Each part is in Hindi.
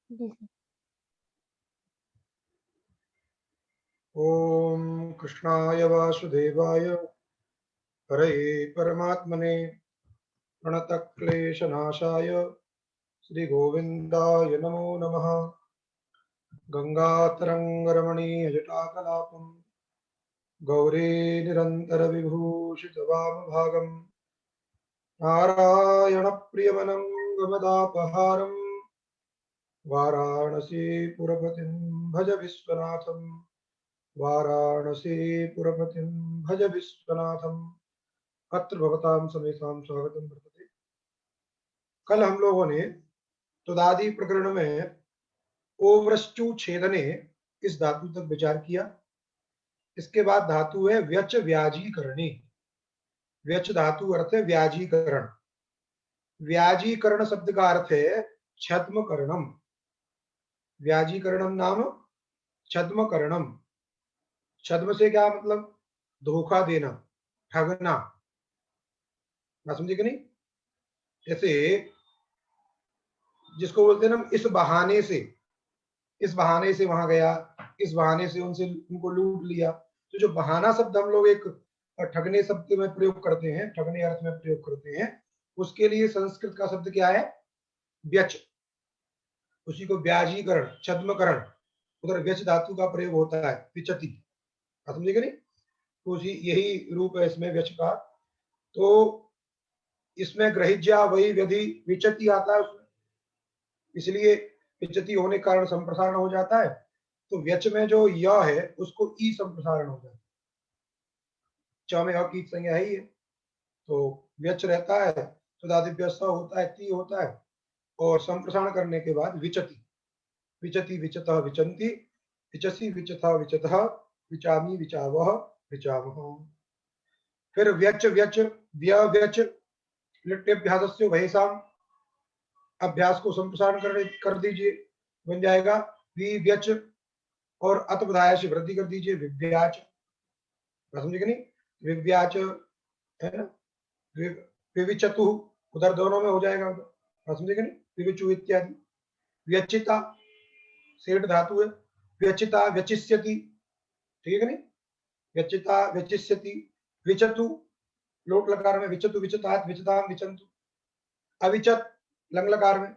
जी सर। ओम कृष्णाय वासुदेवाय हरये परमात्मने प्रणतक्लेशनाशाय श्रीगोविन्दाय नमो नमः। गंगातरङ्गरमणीयजटाकलापं गौरी निरन्तरविभूषितवामभागं नारायणप्रियमनङ्गमदापहारं वाराणसीपुरपतिं भज विश्वनाथं। वाराणसीपुरपतिं भज विश्वनाथम्। अत्र भवतां समेतां स्वागतम वर्तते। कल हम लोगों ने तुदादि प्रकरण में ओवृष्टु छेदने इस धातु तक विचार किया। इसके बाद धातु है व्यच व्याजीकरणी। व्यच धातु अर्थ है व्याजीकरण। व्याजीकरण शब्द का अर्थ है छद्मकरणम। व्याजीकरणम नाम छद्मकरणम। छद्म से क्या मतलब? धोखा देना, ठगना। बात समझे कि नहीं? जैसे जिसको बोलते हैं ना, इस बहाने से वहां गया, इस बहाने से उनसे उनको लूट लिया। तो जो बहाना शब्द हम लोग एक ठगने शब्द में प्रयोग करते हैं, ठगने अर्थ में प्रयोग करते हैं, उसके लिए संस्कृत का शब्द क्या है? व्यच। उसी को ब्याजीकरण, छद्मकरण, उधर व्यच धातु का प्रयोग होता है, विचति। समझेगा नहीं? तो उसी यही रूप है इसमें व्यच का। तो इसमें ग्रहिज्या वही व्यधि विचति आता है उसमें, इसलिए विचति होने के कारण संप्रसारण हो जाता है। तो व्यच में जो य है उसको ई संप्रसारण हो जाता है। च में की संज्ञा है ही है, तो व्यच रहता है तो दादिव्य स होता है, ती होता है, और संप्रसारण करने के बाद विचति। विचति विचतः विचंति, विचसी विचथा विचतः, विचामी विचावह विचावह। फिर व्यच व्यच व्य व्यच लिट्यभ्यासस्य वहेसाम, अभ्यास को संप्रसारण कर दीजिए, बन जाएगा वि व्यच, और अत बधाया से वृद्धि कर दीजिए, विव्याच। समझे कि नहीं? विव्याच है ना, विविचतु, उधर दोनों में हो जाएगा उधर। समझे कि नहीं? विविचु इत्यादि। व्यचिता सेठ धातु है, व्यचिता व्यचिष्यति, ठीक है नहीं? व्यचिता व्यचिष्यति। विचतु लोट लकार में, विचतु विचतात विचताम विचंतु। अविचत लंग लकार में।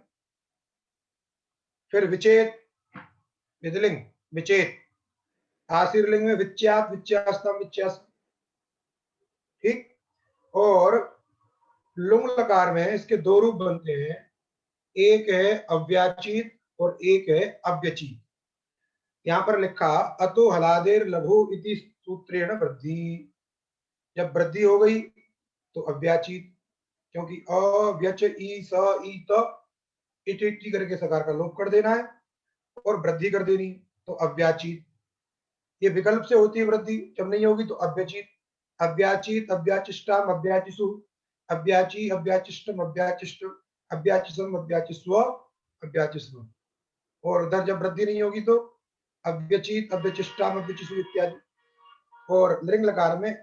फिर विचेत विधिलिंग, विचेत। आशीर्लिंग में विच्यात विच्यास्तम विच्यास, ठीक। और लुंग लकार में इसके दो रूप बनते हैं, एक है अव्याचित और एक है अव्यचित। यहां पर लिखा अतो हलादेर लघु इति सूत्रेण वृद्धि। जब वृद्धि हो गई तो अव्याचित, क्योंकि अव्यच ई स ई त इति करके सकार का लोप कर देना है और वृद्धि कर देनी, तो अव्याचित। ये विकल्प से होती है वृद्धि, जब नहीं होगी तो अव्यचित। अव्याचित अव्याचिष्टाम अव्याचिषु, अव्याची अव्याचिष्टम अव्याचिष्ट, अव्याचिसम अव्याचिस्व अव्याचिस्व। और उधर जब वृद्धि नहीं होगी तो अव्यचित अव्यचिष्टाम अव्यचिषु इत्यादि। और लिंग लकार में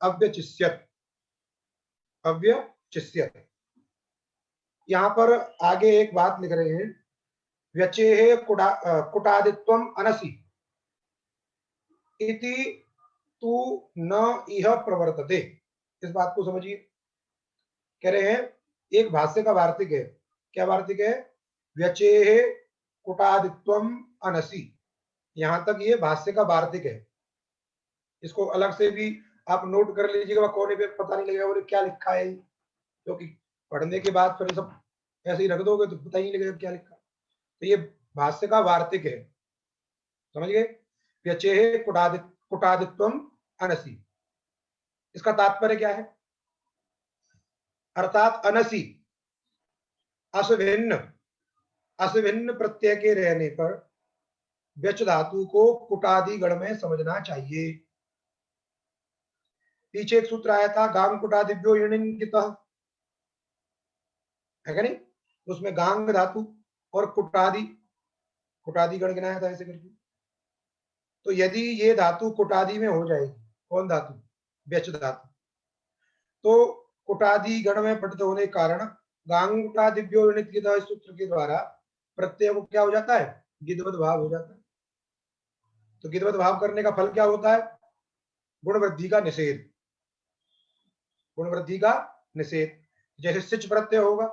अव्यचिष्यत, अव्यचिष्यत। यहाँ पर आगे एक बात लिख रहे हैं, व्यचेह कुटादित्वम अनसि इति तू न इह प्रवर्तते। इस बात को समझिए। कह रहे हैं एक भाष्य का वार्तिक है। क्या वार्तिक है? व्यचेह कुटादित्वम अनसि। यहां तक ये भाष्य का वार्तिक है। इसको अलग से भी आप नोट कर लीजिएगा, कोने पे पता नहीं लगेगा क्या लिखा है, क्योंकि पढ़ने के बाद फिर सब ऐसे ही रख दोगे तो पता ही नहीं लगेगा क्या लिखा। तो ये भाष्य का वार्तिक है, समझ गए? व्यचेह कुटादित्वम अनसि, इसका तात्पर्य क्या है? अर्थात अनसि असभिन्न, असभिन्न प्रत्यय के रहने पर व्यच धातु को कुटादि गण में समझना चाहिए। पीछे एक सूत्र आया था, गांग कुटादिभ्यो यणिंकितः, है क्या नहीं? उसमें गांग धातु और कुटादि, कुटादि गण गिनाया था ऐसे करके। तो यदि ये धातु कुटादि में हो जाएगी, कौन धातु? व्यच धातु, तो कुटादि गण में पठित होने के कारण गांग कुटादिभ्यो यणिंकितः सूत्र के द्वारा प्रत्यय को क्या हो जाता है, गिद्वद भाव हो जाता है। तो गिद्वद भाव करने का फल क्या होता है, गुण वृद्धि का निषेध, गुण वृद्धि का निषेध। जैसे सिच प्रत्यय होगा,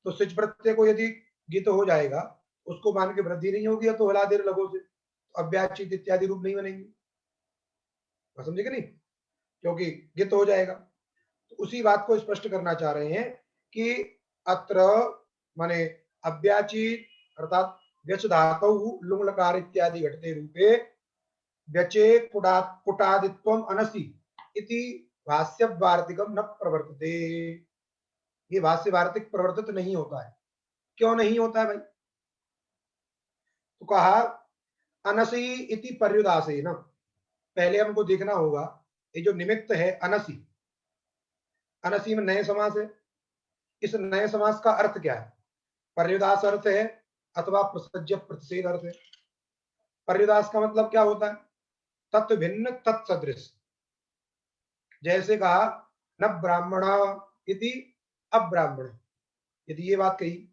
तो सिच प्रत्यय को यदि गित हो जाएगा, उसको मान के वृद्धि नहीं होगी तो हिला देर लगो से, अव्याचित इत्यादि रूप नहीं बनेंगे, समझे कि नहीं, क्योंकि गित हो जाएगा। तो उसी बात को स्पष्ट करना चाह रहे हैं कि अत्र माने अव्याचित अर्थात व्यच धातौ लुंग लकार इत्यादि घटते रूपे व्यचे कुटादित्वम अनसि इति भाष्य वार्तिकम न प्रवर्तते। ये भाष्य वार्तिक प्रवर्तित नहीं होता है। क्यों नहीं होता है भाई, तो कहा अनसी इति पर्युदासे न, पहले हमको देखना होगा ये जो निमित्त है अनसी, अनसी में नए समास है, इस नए समास का अर्थ क्या है, पर्युदास अर्थ है अथवा प्रसज्य प्रतिषेध अर्थ है। पर्युदास का मतलब क्या होता है, तत्व भिन्न तत्सदृश, जैसे कहा न ब्राह्मण इति अब्राह्मण, यदि ये बात कही,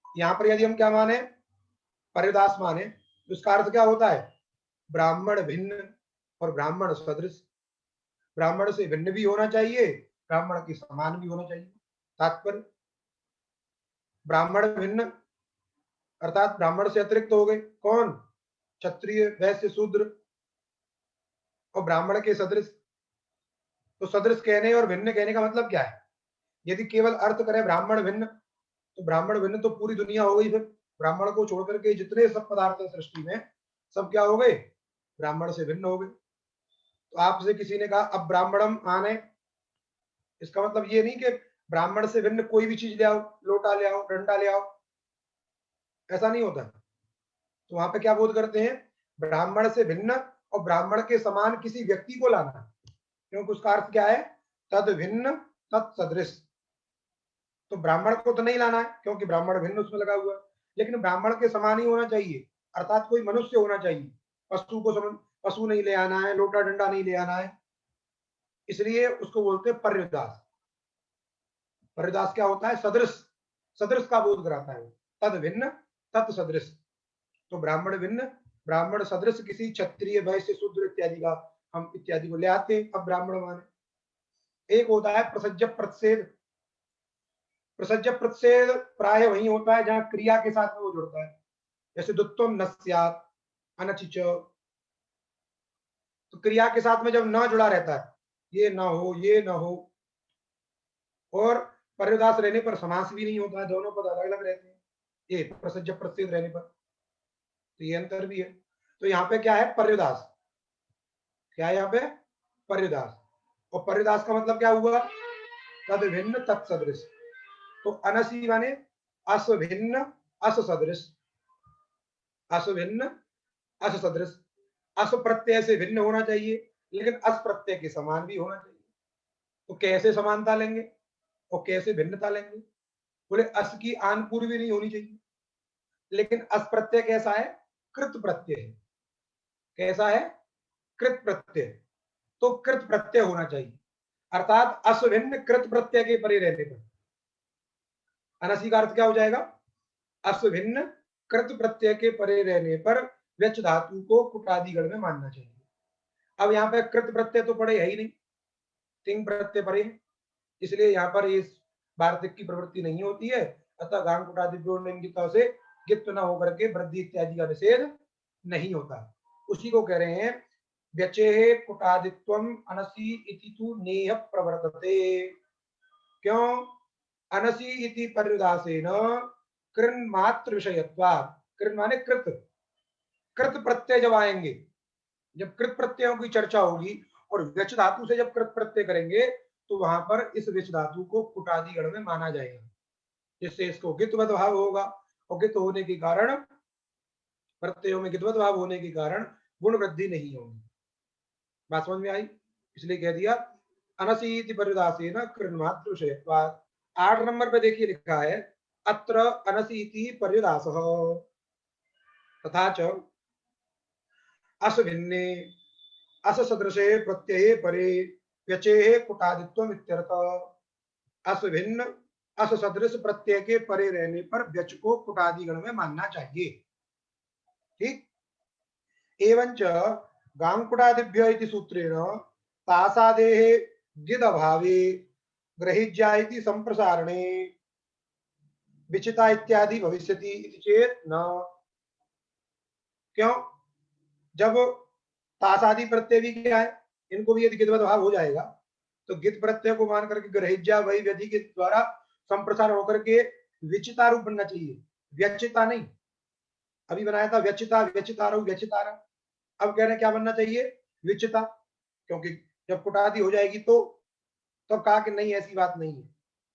यहां पर यदि हम क्या माने, पर्युदास माने, तो इसका अर्थ क्या होता है, ब्राह्मण भिन्न और ब्राह्मण सदृश, ब्राह्मण से भिन्न भी होना चाहिए, ब्राह्मण के समान भी होना चाहिए। तात्पर्य ब्राह्मण भिन्न अर्थात ब्राह्मण से अतिरिक्त हो गए कौन, क्षत्रिय वैश्य शूद्र, और ब्राह्मण के सदृश। तो सदृश कहने और भिन्न कहने का मतलब क्या है, यदि केवल अर्थ करें ब्राह्मण भिन्न, तो ब्राह्मण भिन्न तो पूरी दुनिया हो गई, फिर ब्राह्मण को छोड़कर के जितने सब पदार्थ हैं सृष्टि में सब क्या हो गए, ब्राह्मण से भिन्न हो गए। तो आपसे किसी ने कहा अब ब्राह्मणम आने, इसका मतलब ये नहीं कि ब्राह्मण से भिन्न कोई भी चीज ले आओ, लोटा ले आओ, डंडा ले आओ, ऐसा नहीं होता। तो वहां पे क्या बोध करते हैं, ब्राह्मण से भिन्न और ब्राह्मण के समान किसी व्यक्ति को लाना, क्योंकि उसका अर्थ क्या है, तद भिन्न तत्सदृश। तो ब्राह्मण को तो नहीं लाना है क्योंकि ब्राह्मण भिन्न उसमें लगा हुआ है, लेकिन ब्राह्मण के समान ही होना चाहिए, अर्थात कोई मनुष्य होना चाहिए, पशु को समझ, पशु नहीं ले आना है, लोटा डंडा नहीं ले आना है, इसलिए उसको बोलते हैं पर्युदास। पर्युदास क्या होता है, सदृश, सदृश का बोध कराता है, तद भिन्न तत् सदृश। तो ब्राह्मण भिन्न ब्राह्मण सदृश किसी क्षत्रिय वैश्य शूद्र इत्यादि का हम इत्यादि को ले आते अब ब्राह्मण माने। एक होता है प्रसज्य प्रतिषेध, प्रसज्य प्रतिषेध प्राय वही होता है जहां क्रिया के साथ में वो जुड़ता है, जैसे दुत्वम न स्यात् अनचिच, तो क्रिया के साथ में जब न जुड़ा रहता है, ये न हो ये न हो, और पर्युदास रहने पर समास भी नहीं होता है, दोनों पद अलग अलग रहते हैं, ये प्रसज्य प्रतिषेध रहने पर, तो ये अंतर भी है। तो यहाँ पे क्या है, पर्युदास, क्या है यहाँ पे, पर्युदास, और पर्युदास का मतलब क्या हुआ, तद भिन्न तत्सदृश। तो अनसी माने असभिन्न अससदृश, असभिन्न अससदृश, अस प्रत्यय से भिन्न होना चाहिए लेकिन अस प्रत्यय के समान भी होना चाहिए। तो कैसे समानता लेंगे और कैसे भिन्नता लेंगे, बोले अस की आन पूर्वी नहीं होनी चाहिए, लेकिन अस प्रत्यय कैसा है, कृत प्रत्यय है, कैसा है, कृत प्रत्यय, तो कृत प्रत्यय होना चाहिए, अर्थात असभिन्न कृत प्रत्यय के परे रहने पर। अनसी का अर्थ क्या हो जाएगा, असभिन्न कृत प्रत्यय के परे रहने पर व्यच धातु को कुटादिगण में मानना चाहिए। अब यहाँ पे कृत प्रत्यय तो पड़े है ही नहीं, तिंग प्रत्यय पड़े हैं, इसलिए यहाँ पर इस वार्तिक की प्रवृत्ति नहीं होती है, अतः गांग कुटादिभ्यो से गित्त न होकर के वृद्धि इत्यादि का निषेध नहीं होता। उसी को कह रहे हैं व्यचे कुटादित्वम अनसी इति तु नेह प्रवर्तते। क्यों, अनसी इति पर्युदासेन कृन मात्र विषयत्वात्, कृन माने कृत, कृत प्रत्यय जब आएंगे, जब कृत प्रत्ययों की चर्चा होगी और व्यच धातु से जब कृत प्रत्यय करेंगे तो वहां पर इस व्यच धातु को कुटादि गण में माना जाएगा, जिससे इसको गित्वत भाव होगा, और गित्त होने के कारण, प्रत्ययों में गित्वत भाव होने के कारण गुण वृद्धि नहीं होगी। बात समझ में आई, इसलिए कह दिया अनसीति पर्युदासेन कृन्मात्र विषयत्वात्। 8 नंबर पे देखिए लिखा है अत्र अनसीति पर्युदासः तथा च असभिन्ने अससदृशे प्रत्यये परे व्यचेः कुटादित्वम् इत्यर्थ। असभिन्न अस सदृश प्रत्यय के परे रहने पर व्यच को कुटादि गण में मानना चाहिए। ठीक। एवंच गांकुटादिभ्य इति सूत्रेण तासादेः गिद अभावे ग्रहिज्या इति संप्रसारणे विचिता इत्यादि भविष्यति इति चेत न। क्यों? जब तासादि प्रत्यय भी क्या है, इनको भी यदि गिदवद भाव हो जाएगा तो गिद प्रत्यय को मान करके ग्रहिज्या वही व्यधि के द्वारा संप्रसारण होकर के विचिता रूप बनना चाहिए, व्यचिता नहीं। अभी बनाया था व्यचिता, व्यचितारु, व्यचितारा। अब कह रहे हैं क्या बनना चाहिए, विचिता। क्योंकि जब कुटादि हो जाएगी तो कहा कि नहीं ऐसी बात नहीं है,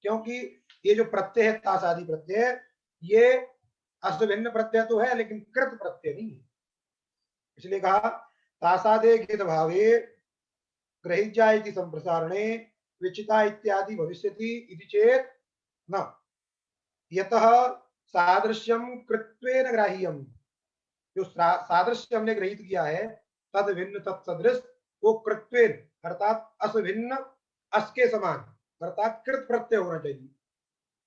क्योंकि ये जो प्रत्यय है तासादि प्रत्यय, ये अश्वभिन्न प्रत्यय तो है लेकिन कृत प्रत्यय नहीं है। इसलिए कहा तासादे गिद भावे ग्रहिज्या इति संप्रसारणे विचिता इत्यादि भविष्यति इति चेत न। यतः सादृश्यम कृत्वेन ग्राह्यम, जो सादृश्य हमने ग्रहित किया है तद भिन्न तत्सदृश, वो कृत्वेन अर्थात अस भिन्न अस के समान अर्थात कृत प्रत्यय होना चाहिए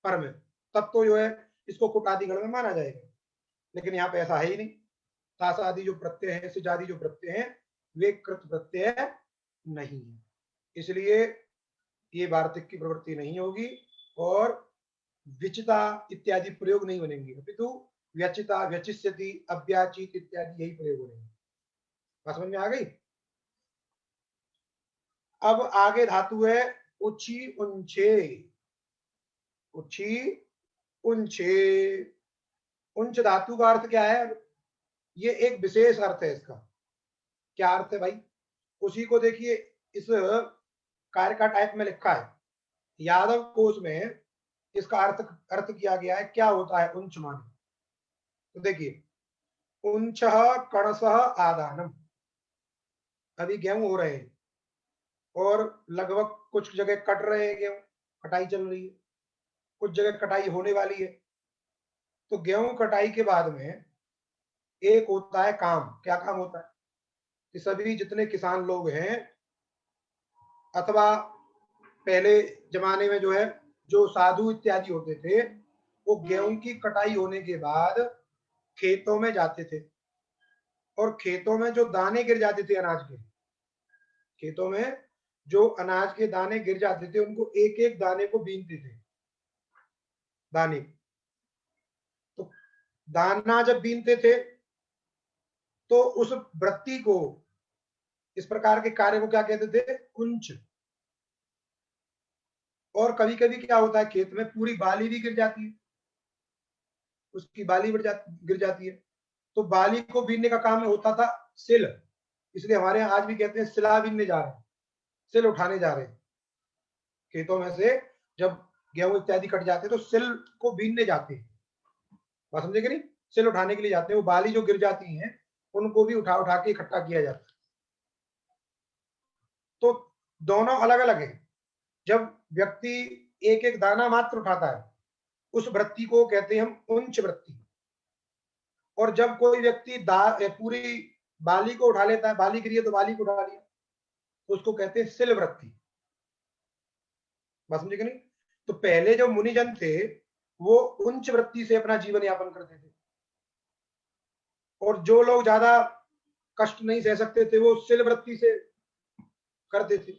पर में, तब तो जो है इसको कुटादि गण में माना जाएगा। लेकिन यहाँ पे ऐसा है ही नहीं। तासादि जो प्रत्यय है, सिजादि जो प्रत्यय है, वे कृत प्रत्यय नहीं है, इसलिए ये वार्तिक की प्रवृत्ति नहीं होगी और विचिता इत्यादि प्रयोग नहीं बनेंगे, अपितु व्यचिता, व्यचिष्यति, अव्याचित इत्यादि यही प्रयोग होंगे। बात समझ में आ गई? अब आगे धातु है उची उंचे। उची उंचे, उंच धातु का अर्थ क्या है? ये एक विशेष अर्थ है इसका। क्या अर्थ है भाई? उसी को देखिए, इस कार्य का टाइप में लिखा है यादव कोश में, इसका अर्थ किया गया है। क्या होता है उंच माने? तो देखिए, उंच कणस आदानम। अभी गेहूं हो रहे हैं और लगभग कुछ जगह कट रहे हैं, गेहूं कटाई चल रही है, कुछ जगह कटाई होने वाली है। तो गेहूं कटाई के बाद में एक होता है काम। क्या काम होता है? कि सभी जितने किसान लोग हैं, अथवा पहले जमाने में जो है जो साधु इत्यादि होते थे, वो गेहूं की कटाई होने के बाद खेतों में जाते थे और खेतों में जो दाने गिर जाते थे अनाज के, खेतों में जो अनाज के दाने गिर जाते थे उनको एक एक दाने को बीनते थे। दाने, तो दाना जब बीनते थे तो उस वृत्ति को, इस प्रकार के कार्य को क्या कहते थे? कुंच। और कभी कभी क्या होता है, खेत में पूरी बाली भी गिर जाती है, उसकी बाली गिर जाती है, तो बाली को बीनने का काम होता था सिल। इसलिए हमारे यहाँ आज भी कहते हैं सिला बीनने जा रहे हैं, सिल उठाने जा रहे हैं। खेतों में से जब गेहूं इत्यादि कट जाते हैं तो सिल को बीनने जाते हैं। बात समझे कि नहीं? सिल उठाने के लिए जाते हैं, वो बाली जो गिर जाती हैं उनको भी उठा उठा के इकट्ठा किया जाता है। तो दोनों अलग अलग है। जब व्यक्ति एक एक दाना मात्र उठाता है, उस वृत्ति को कहते हैं हम उंच वृत्ति। और जब कोई व्यक्ति पूरी बाली को उठा लेता है, बाली गिरी है तो बाली को उठा लिया, तो उसको कहते हैं सिल वृत्ति। बात समझे कि नहीं? तो पहले जो मुनिजन थे वो उंच वृत्ति से अपना जीवन यापन करते थे, और जो लोग ज्यादा कष्ट नहीं सह सकते थे वो सिल वृत्ति से करते थे।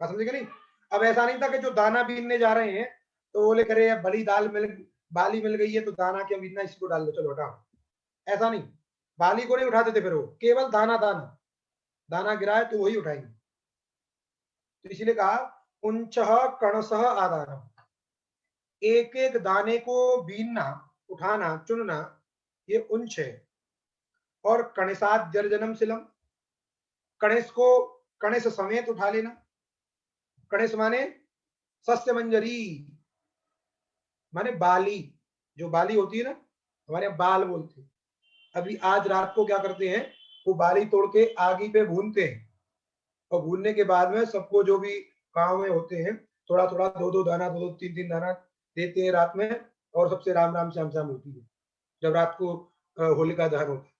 बात समझे कि नहीं? अब ऐसा नहीं था कि जो दाना बीनने जा रहे हैं तो बोले करे बड़ी बाली मिल गई है तो दाना क्या बीनना, इसी को डाल दो, चलो हटाओ। ऐसा नहीं, बाली को नहीं उठाते थे, फिर वो केवल दाना दाना दाना गिराए तो वही उठाएंगे। तो इसीलिए कहा उंच कणस आदानम, एक एक दाने को बीनना, उठाना, चुनना, ये उंच है। और कणसाद जर्जनम सिलम, कणस को कणस समेत उठा लेना। कणस माने सस्य मंजरी, माने बाली, जो बाली होती है ना, हमारे यहाँ बाल बोलते हैं। अभी आज रात को क्या करते हैं, वो बाली तोड़ के आगी पे भूनते हैं, और भूनने के बाद में सबको जो भी गांव में होते हैं थोड़ा थोड़ा, दो दो दाना, दो दो तीन तीन दाना देते हैं रात में, और सबसे राम राम श्याम श्याम होती है जब रात को होलिका दहन होता है।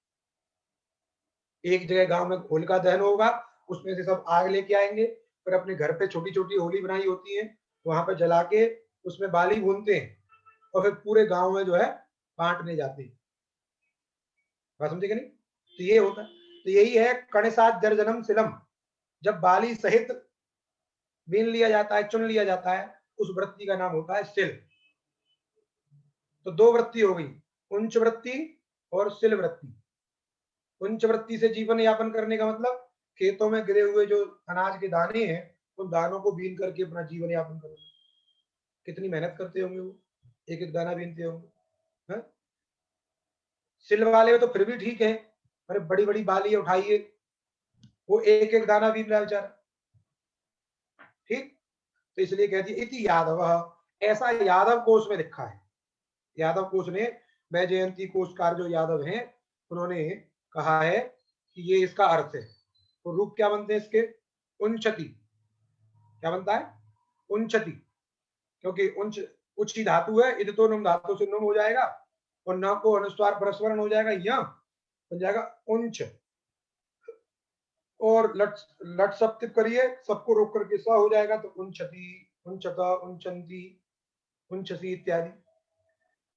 एक जगह गांव में होलिका दहन होगा, उसमें से सब आग लेके आएंगे, फिर अपने घर पे छोटी छोटी होली बनाई होती है वहां पे जला के उसमें बाली भूनते हैं और फिर पूरे गांव में जो है बांटने जाते हैं। बात समझे कि नहीं? तो ये होता है। तो यही है कणसात जर्जनम सिलम, जब बाली सहित बीन लिया जाता है, चुन लिया जाता है, उस वृत्ति का नाम होता है सिल। तो दो वृत्ति हो गई, उंच वृत्ति और सिल वृत्ति। उंच वृत्ति से जीवन यापन करने का मतलब खेतों में गिरे हुए जो अनाज के दाने हैं, उन दानों को बीन करके अपना जीवन यापन करना। कितनी मेहनत करते होंगे वो, एक एक दाना बीनते होंगे। है? सिल वाले तो फिर भी ठीक है, अरे बड़ी बड़ी बाली उठाइए, वो एक एक दाना बीन रहा है बेचारा। ठीक, तो इसलिए कहती है इति यादव, ऐसा यादव कोश में लिखा है। यादव कोश ने, वैजयंती कोशकार जो यादव हैं, उन्होंने कहा है कि ये इसका अर्थ है। तो रूप क्या बनते हैं इसके? उंचति। क्या बनता है? उंचति, क्योंकि उंच उच्ची धातु है, इद तो नुम धातु से नुम हो जाएगा और न को अनुस्वार परस्वरण हो जाएगा, यह बन जाएगा उंच। और लट लट सप्तिप करिए, सबको रोक करके सा हो जाएगा, तो उंचति, उंचता, उंचंती, उंचसी इत्यादि।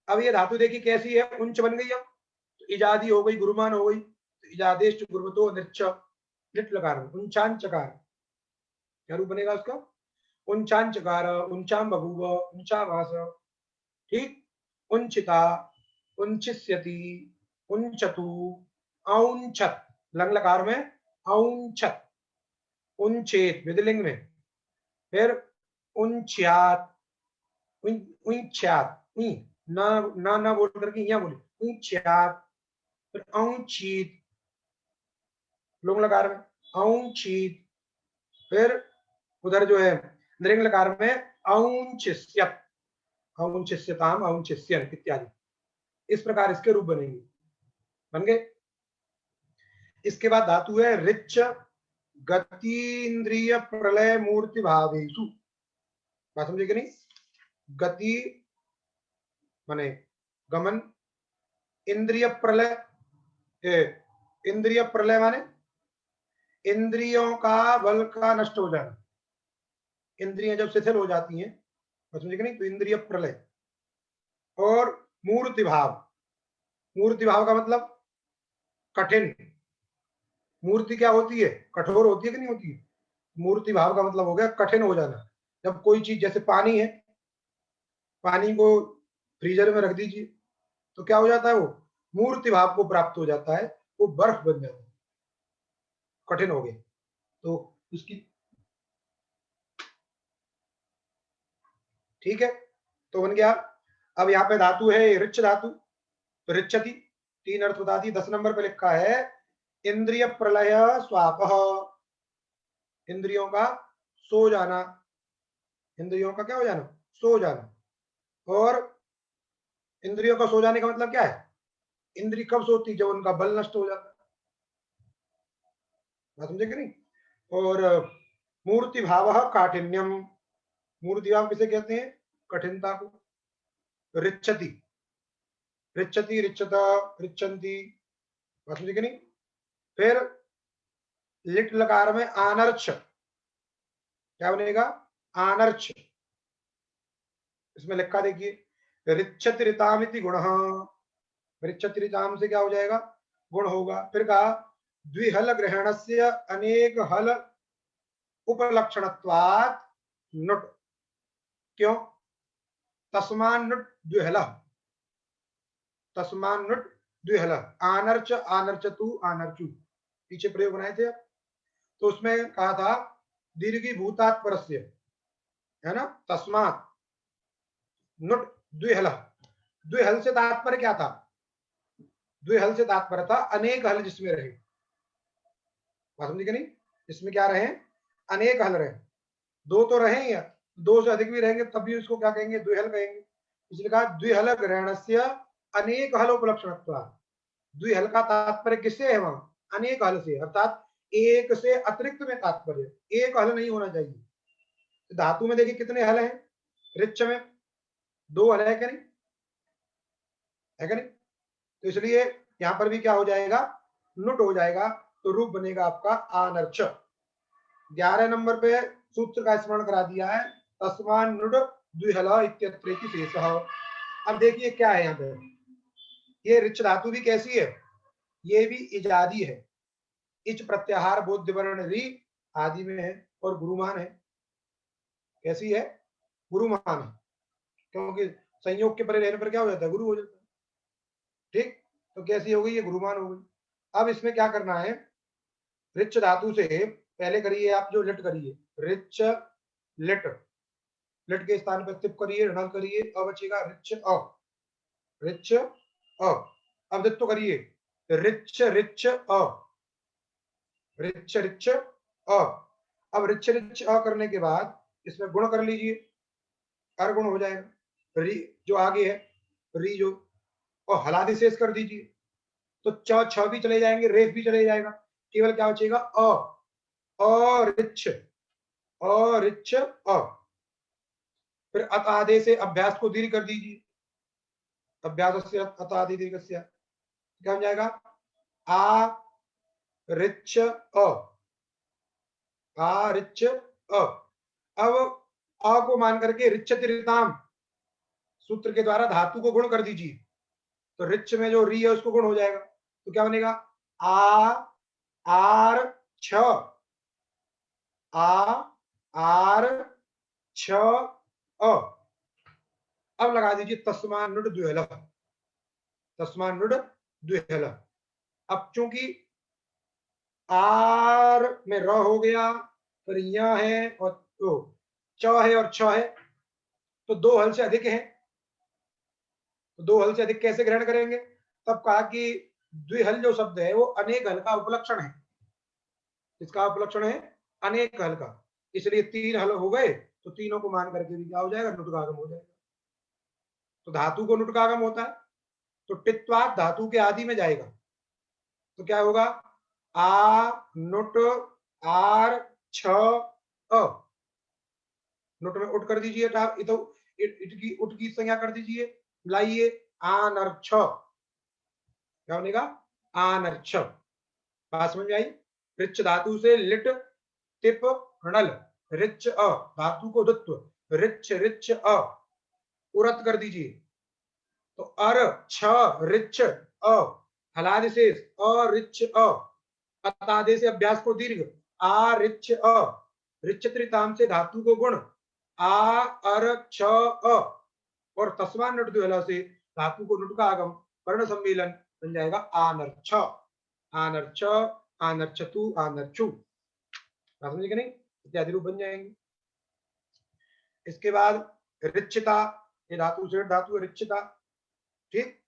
अब ये धातु देखिए कैसी है, उंच बन गई। अब तो इजादी हो गई, गुरुमान हो गई, तो इजादेश गुरुतो निच्च, लिट लगा उंचान चकार। क्या रूप बनेगा उसका? उंचान चकार, उंचाम बभूव, उंचा भास। ठीक, उंचिता, उंचिष्यति, उंचतु, औंछत, लंग लकार में औंछत, उंचेत विधिलिंग में, फिर उंच्यात, उंच्यात, ना बोल करके यहाँ बोले उंच्यात, फिर औंचीत, लुंग लकार में औंचीत, फिर उधर जो है नृंग लकार में औंचिष्यत, औंचिष्यताम, औंचिष्यन इत्यादि। इस प्रकार इसके रूप बनेंगे, बन गए। इसके बाद धातु है रिच, गतीन्द्रिय प्रलय मूर्ति भावेशु। बात समझे कि नहीं? गति माने गमन, इंद्रिय प्रलय, इंद्रिय प्रलय माने इंद्रियों का बल का नष्ट हो जाना। इंद्रियां जब शिथिल हो जाती हैं, समझे कि नहीं, तो इंद्रिय प्रलय। और मूर्ति भाव, मूर्ति भाव का मतलब कठिन। मूर्ति क्या होती है? कठोर होती है कि नहीं होती है? मूर्ति भाव का मतलब हो गया कठिन हो जाना। जब कोई चीज, जैसे पानी है, पानी को फ्रीजर में रख दीजिए तो क्या हो जाता है? वो मूर्ति भाव को प्राप्त हो जाता है, वो बर्फ बन जाता है, कठिन हो गया। तो उसकी, ठीक है, तो बन गया। अब यहाँ पे धातु है रिच धातु, तो रिच्यति, तीन अर्थ बता दी। 10 नंबर पे लिखा है इंद्रिय प्रलय स्वाप, इंद्रियों का सो जाना, इंद्रियों का क्या हो जाना? सो जाना। और इंद्रियों का सो जाने का मतलब क्या है? इंद्रिय कब सोती? जब उनका बल नष्ट हो जाता है, समझे कि नहीं? और मूर्ति भाव काठिन्यम, मूर्ति भाव किसे कहते हैं? कठिनता को। रिच्यति, रिच्यति, रिच्यता, रिच्यंती, समझे कि नहीं? फिर लिट लकार में आनर्च, क्या बनेगा? आनर्च। इसमें लिखा देखिए रिच्यति ऋतामिति गुण, रिच्यति ऋताम से क्या हो जाएगा? गुण होगा। फिर कहा द्विहल ग्रहणस्य अनेक हल उपलक्षणत्वात् नुट, क्यों? तस्मान नुट द्विहल, तस्मान नुट द्विहल, आनर्च, आनर्चतु, आनर्चु, पीछे प्रयोग बनाए थे। तो उसमें कहा था दीर्घी भूतात परस्य, है ना, तस्मात नुट द्विहल। द्विहल से तात्पर्य क्या था? द्विहल से तात्पर्य था अनेक हल जिसमें रहे। समझे कि नहीं? इसमें क्या रहे? अनेक हल रहे। दो तो रहे ही, दो से अधिक भी रहेंगे तब भी उसको क्या कहेंगे? द्विहल कहेंगे। इसलिए कहा द्विहल ग्रहणस्य अनेक हल उपलक्षणत्वा। द्विहल का तात्पर्य किससे है? वहां अनेक हल से, अर्थात एक से अतिरिक्त में तात्पर्य, एक हल नहीं होना चाहिए। धातु में देखिए कितने हल हैं? रिच में 2 हल है क्या? नहीं है क्या? नहीं, तो इसलिए यहां पर भी क्या हो जाएगा? नुट हो जाएगा, तो रूप बनेगा आपका आनर्च। 11 नंबर पे सूत्र का स्मरण करा दिया है, तस्मान नुट द्विहल इत्यत्रेति शेषः। अब देखिए क्या है यहाँ पे, ये ऋच धातु भी कैसी है, ये भी इजादी है। इच प्रत्याहार बोध्य वर्ण री आदि में है और गुरुमान है। कैसी है, गुरुमान है, क्योंकि संयोग के परे रहने पर क्या हो जाता है, गुरु हो जाता है। ठीक, तो कैसी हो गई, ये गुरुमान हो गई। अब इसमें क्या करना है, रिच धातु से पहले करिए आप जो लिट करिए, रिच लिट, लिट के स्थान पर तिप करिए, ऋणल करिए, अब बचेगा रिच अ, रिच अ। अब दित्तो करिए, रिच रिच अ, रिच रिच अ। अब रिच रिच अ करने के बाद इसमें गुण कर लीजिए, हर गुण हो जाएगा। री जो आगे है, री जो, और हलादि शेष कर दीजिए, तो च छ भी चले जाएंगे, रेफ भी चले जाएगा, केवल क्या बचेगा अ, रिच रिच अ। फिर अत आदे से अभ्यास को दीर्घ कर दीजिए, अभ्यास से अत आदि दीर्घ से क्या हो जाएगा, आ रिच अ, आ रिच अ। अब अ को मान करके रिच्यति ऋताम सूत्र के द्वारा धातु को गुण कर दीजिए, तो रिच में जो री है उसको गुण हो जाएगा, तो क्या बनेगा, आ आर छ, आ आर छ अ। अब लगा दीजिए तस्मान नुड द्विहल, तस्मान नुड द्विहल। अब चूंकि आर में र हो गया, फिर या है और तो च है और छ है, तो दो हल से अधिक है, तो दो हल से अधिक कैसे ग्रहण करेंगे, तब कहा कि द्विहल जो शब्द है वो अनेक हल का उपलक्षण है। इसका उपलक्षण है अनेक हल का, इसलिए तीन हल हो गए, तो तीनों को मान करके भी क्या हो जाएगा, नुटकागम हो जाएगा। तो धातु को नुटकागम होता है, तो टित्वात धातु के आदि में जाएगा, तो क्या होगा, आ नुट आर छ अ। नुट में उठ कर दीजिए, तो उठ की संज्ञा कर दीजिए, मिलाइए, आनर छ, क्या बनेगा, आनर छ। बात समझ में आई। रिच धातु से लिट टिप णल, रिच अ, धातु को दुत्व, रिच रिच अ, उरत कर दीजिए, तो अर छ रिच अ, हलादि शेष अ रिच अ, अतादे से अभ्यास को दीर्घ, आ रिच अ, रिच त्रिताम से धातु को गुण, आ अर छ अ, और तस्मान नुट द्विहला से धातु को नुट का आगम, वर्ण सम्मेलन बन जाएगा आनर छ, आनर छ, आनर छतु, आनर छु। समझे कि नहीं, इत्यादि रूप बन जाएंगे। इसके बाद रिच्यता, ये धातु से धातु है रिच्यता, ठीक,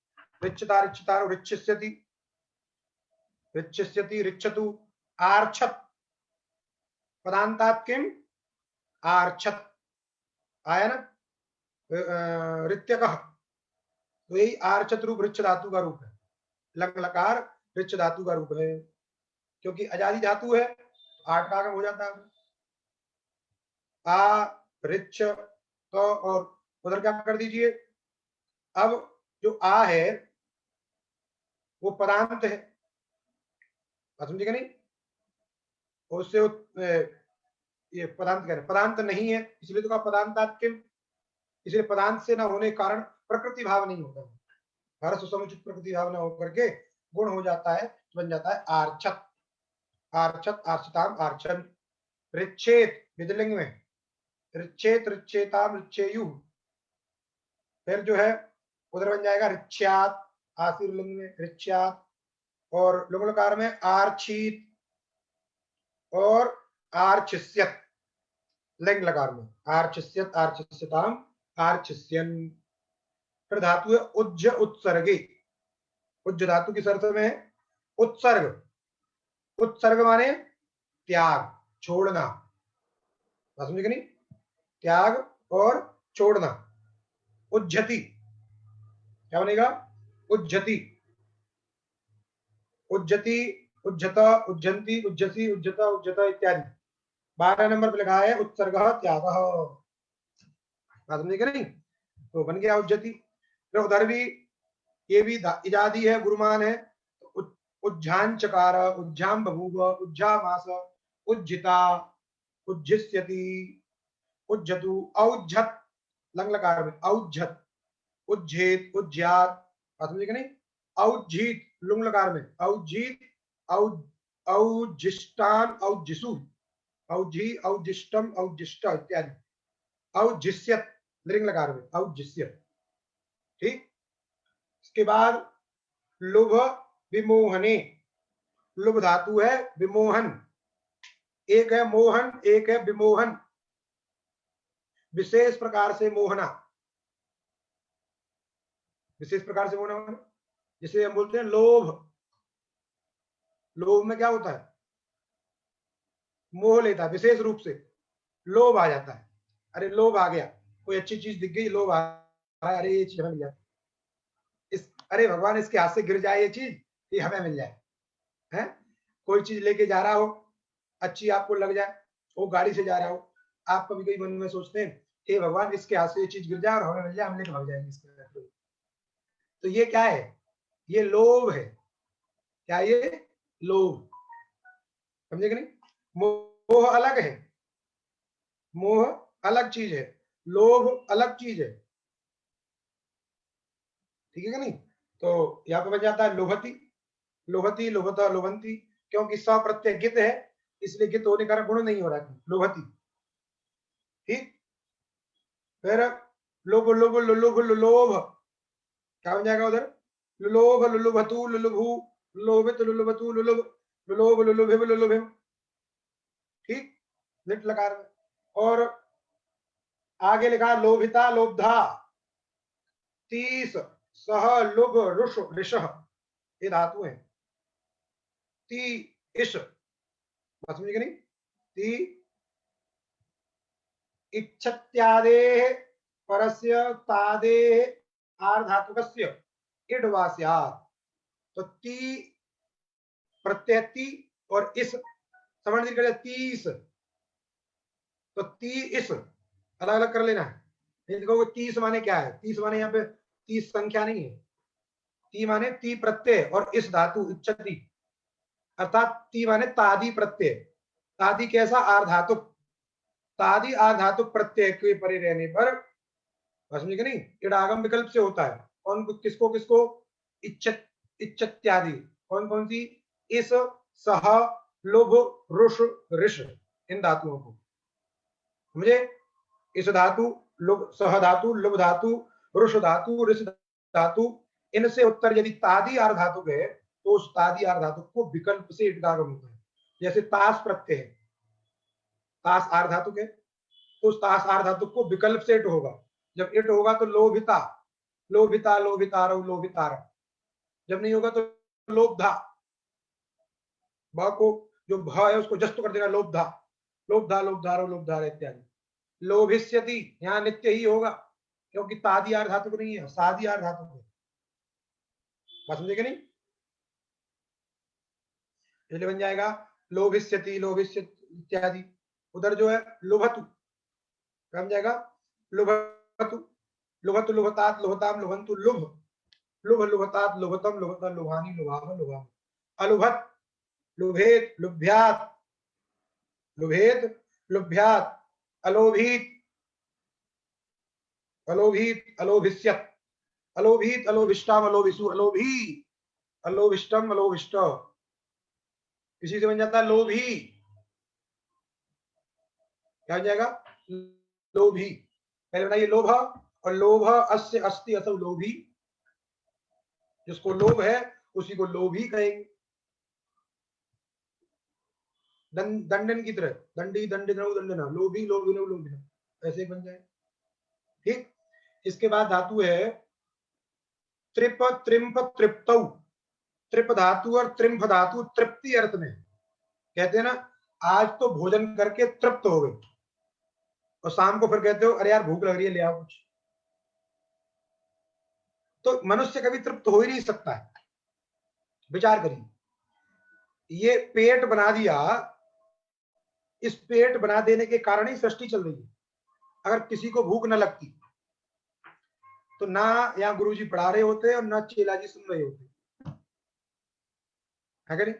रिच्यता रिच्यता रिच्यस्यति, रिच्यस्यति रिच्यतु, आर्छत, पदांतात किम, आर्छत आया ना, रित्यकः, तो यही आर्छत रूप रिच्य धातु का रूप है, लंग लकार रिच्य धातु का रूप है, क्योंकि अजादी धातु है, आठ का आगम हो जाता है। आ रिच्य तो, और उधर क्या कर दीजिए, अब जो आ है वो पदांत है, समझेगा नहीं, उससे ये पदांत कह रहे, पदांत नहीं है, इसलिए तो कहा पदांतात किम, इसलिए पदांत से न होने के कारण प्रकृति भाव नहीं होता, हर्ष समुचित प्रकृति भाव न होकर के गुण हो जाता है, तो बन जाता है आर्छत, आर्छत आर्चिताम आर्चन। रिच्छेद विधिलिंग में, रिच्छेद रिच्छेताम रिच्छेयु, फिर जो है उधर बन जाएगा रिच्छ्यात, आशीर लिंग में रिच्छ्यात, और लुंगलकार में आर्छित और आर्चिष्यत, लिंग लकार में आर्चिष्यत आर्चिष्यताम आर्चिष्यन। फिर धातु है उज्ज उत्सर्गे, उज्ज धातु की शर्त में है उत्सर्ग, उत्सर्ग माने त्याग, छोड़ना, समझे कि नहीं, त्याग और छोड़ना। उज्जति क्या बनेगा, उज्जति, उज्जति, उज्जता, उज्जंती, उज्जसी, उज्जता, उज्जता इत्यादि। 12 नंबर पे लिखा है उत्सर्ग त्याग, समझे कि नहीं, तो बन गया उज्जति। फिर उधर भी ये भी इजादी है, गुरुमान है, उज्झान चकार, उज्झाम बभूव, उज्झामास, उज्जिता, उज्जिष्यति, उज्जतु, औज्झत, लंग लकार में औज्झत, उज्झेत, उज्ज्यात, बात समझे कि नहीं? औज्झीत लुंग लकार में औज्झीत, औज्जिष्टान, औज्जिसु, औज्झी, औज्जिष्टम, औज्जिष्ट इत्यादि। औज्जिष्यत लिंग लकार में औज्जिष्यत। ठीक, इसके बाद लुभ विमोहने, लुभ धातु है विमोहन, एक है मोहन एक है विमोहन, विशेष प्रकार से मोहना, विशेष प्रकार से मोहना जिसे हम बोलते हैं लोभ। लोभ में क्या होता है? मोह लेता है, विशेष रूप से लोभ आ जाता है। अरे लोभ आ गया, कोई अच्छी चीज दिख गई, लोभ आ रहा है, अरे ये चीज हमें मिल जाए, इस अरे भगवान इसके हाथ से गिर जाए ये चीज, ये हमें मिल जाए। है, कोई चीज लेके जा रहा हो, अच्छी आपको लग जाए, वो गाड़ी से जा रहा हो, आप कभी कभी मन में सोचते हैं हे भगवान इसके हाथ से ये चीज गिर जाए और हमें मिल जाए, हम लेके भाग जाएंगे इसके। तो ये क्या है? ये लोभ है। क्या ये? लोभ। समझे कि नहीं? मोह अलग है, मोह अलग चीज है, लोभ अलग चीज है। ठीक है कि नहीं? तो यहाँ पे बन जाता है लोभती, लोभती, लोभता, लोभंती, क्योंकि स प्रत्यय गित है, इसलिए गित होने का गुण नहीं हो रहा है, लोभती। ठीक, फिर लोभ, लोभ, लुलुभ, लुलोभ, क्या बन जाएगा उधर? लुलोभ, लुलुभतु, लुलुभु, लोभित, लुलुभतु, लुलुभ, लुलोभ, लुलुभिव, लुलुभिम। ठीक, लिट लकार में। और आगे लिखा लोभिता, लोभधा, 30 सह, लुभ, रुष, ऋषः, ये धातु है। ती इश, बात समझे कि नहीं? ती इच्छत्यादेः परस्य तादेः आर्धातुकस्य इड वा स्यात्। तो ती प्रत्यय ती और इस समझ कर 30, तो ती इस अलग अलग कर लेना है। नहीं देखो 30 माने क्या है? 30 माने यहाँ पे 30 संख्या नहीं है, ती माने ती प्रत्यय और इस धातु इच्छति, अर्थात ती माने तादी प्रत्यय। तादी कैसा? आर्धातुक, तादी आर्धातुक प्रत्यय के परे रहने पर, समझे कि नहीं, इडागम विकल्प से होता है। कौन किसको किसको? इच्छत, इच्छत्यादि, कौन कौन सी? इस, सह, लुभ, रुष, ऋष, इन धातुओं को। समझे? इस धातु, लुभ, सह धातु, लुभ धातु, रुष धातु, ऋष धातु, इनसे उत्तर यदि तादी आर धातु है तो उस तादी आर धातु को विकल्प से इडागम होता है। जैसे तास प्रत्यय है, तास आर धातु है, तो उस तास आर धातु को विकल्प से इट होगा। जब इट होगा तो लोभिता, लोभिता, लोभितारो, लोभितार। जब नहीं होगा तो लोभधा, भ को जो भ है उसको जस्त कर देगा, लोभधा, लोभधा, लोभधारो, लोभधार इत्यादि। लोभिष्यति, यहाँ नित्य ही होगा क्योंकि तादी आर धातु नहीं है, सादी आर धातु है। बात समझे कि नहीं? इसलिए बन जाएगा लोभिष्यति, लोभिष्यति इत्यादि। उधर जो है लुभतु, बन जाएगा लुभतु, लुभतु, लुभतात, लुभताम, लुभंतु, लुभ, लुभ, लुभतात, लुभतम, लुभता, लुभानी, लुभाव, लुभाम। अलुभत, लुभेत, लुभ्यात, लुभेत, लुभ्यात, अलोभीत, अलोभीत, अलोभिष्यत, अलोभीत, अलोभिष्टाम, अलोभिषु, अलोभी, अलोभिष्टम, अलोभिष्ट। इसी से बन जाता है लोभी। क्या बन जाएगा? लोभी। पहले बनाइए लोभ, और लोभ अस्य अस्ति असौ लोभी, जिसको लोभ है उसी को लोभी कहेंगे। दंडन की तरह, दंडी, दंडिनो, दंडना, लोभी, लोभिनो, लोभिना, ऐसे बन जाए। ठीक, इसके बाद धातु है त्रिप, त्रिम्प, तृप्तौ। त्रिप धातु और त्रिम्फ धातु तृप्ति अर्थ में। कहते हैं ना आज तो भोजन करके तृप्त हो गए, और शाम को फिर कहते हो अरे यार भूख लग रही है, ले आओ कुछ। तो मनुष्य कभी तृप्त हो ही नहीं सकता है। विचार करिए, ये पेट बना दिया, इस पेट बना देने के कारण ही सृष्टि चल रही है। अगर किसी को भूख न लगती तो ना यहाँ गुरुजी पढ़ा रहे होते और ना चेला जी सुन रहे होते, है कि नहीं?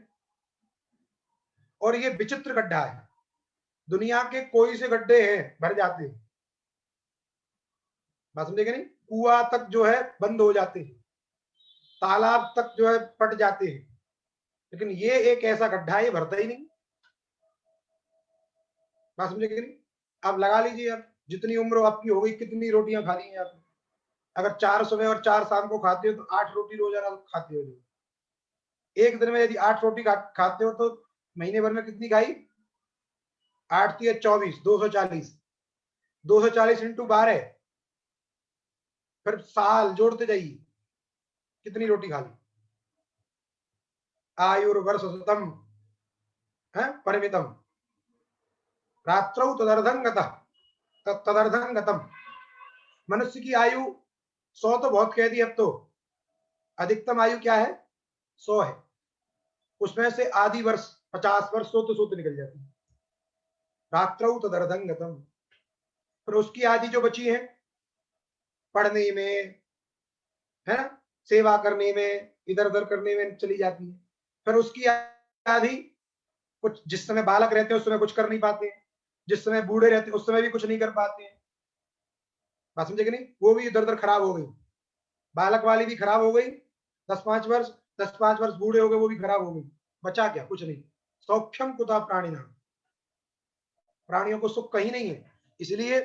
और ये विचित्र गड्ढा है, दुनिया के कोई से गड्ढे हैं भर जाते हैं, बात समझेगा नहीं? कुआं तक जो है बंद हो जाते हैं, तालाब तक जो है पट जाते हैं, लेकिन ये एक ऐसा गड्ढा है, ये भरता ही नहीं। बात समझेगा नहीं? आप लगा लीजिए, आप जितनी उम्र आपकी हो गई, कितनी रोटियां खा ली हैं आपने? अगर 4 सुबह और 4 शाम को खाते हो तो 8 रोटी रोजाना खाते हो। एक दिन में यदि 8 रोटी खाते हो तो महीने भर में कितनी खाई? 8 3 24, 240, 240 इंटू 12, फिर साल जोड़ते जाइए कितनी रोटी खा ली। आयुर्वर्ष शतम है परिमितम, रात्रौ तदर्धं गतम। मनुष्य की आयु 100 तो बहुत कह दी, अब तो अधिकतम आयु क्या है? 100 है। उसमें से आधी वर्ष 50 वर्ष सोते सोते निकल जाती है। रात्रौ तदर्धं गतम। फिर उसकी आधी जो बची है पढ़ने में, है ना, सेवा करने में, इधर उधर करने में चली जाती है। फिर उसकी आधी, कुछ जिस समय बालक रहते हैं उस समय कुछ कर नहीं पाते हैं, जिस समय बूढ़े रहते हैं उस समय भी कुछ नहीं कर पाते हैं। बात समझे कि नहीं? वो भी इधर उधर खराब हो गई, बालक वाली भी खराब हो गई, 10 5 वर्ष, 10 5 वर्ष बूढ़े हो गए, वो भी खराब हो गई। बचा क्या? कुछ नहीं। सौख्यम कुता प्राणी नाम, प्राणियों को सुख कहीं नहीं है। इसलिए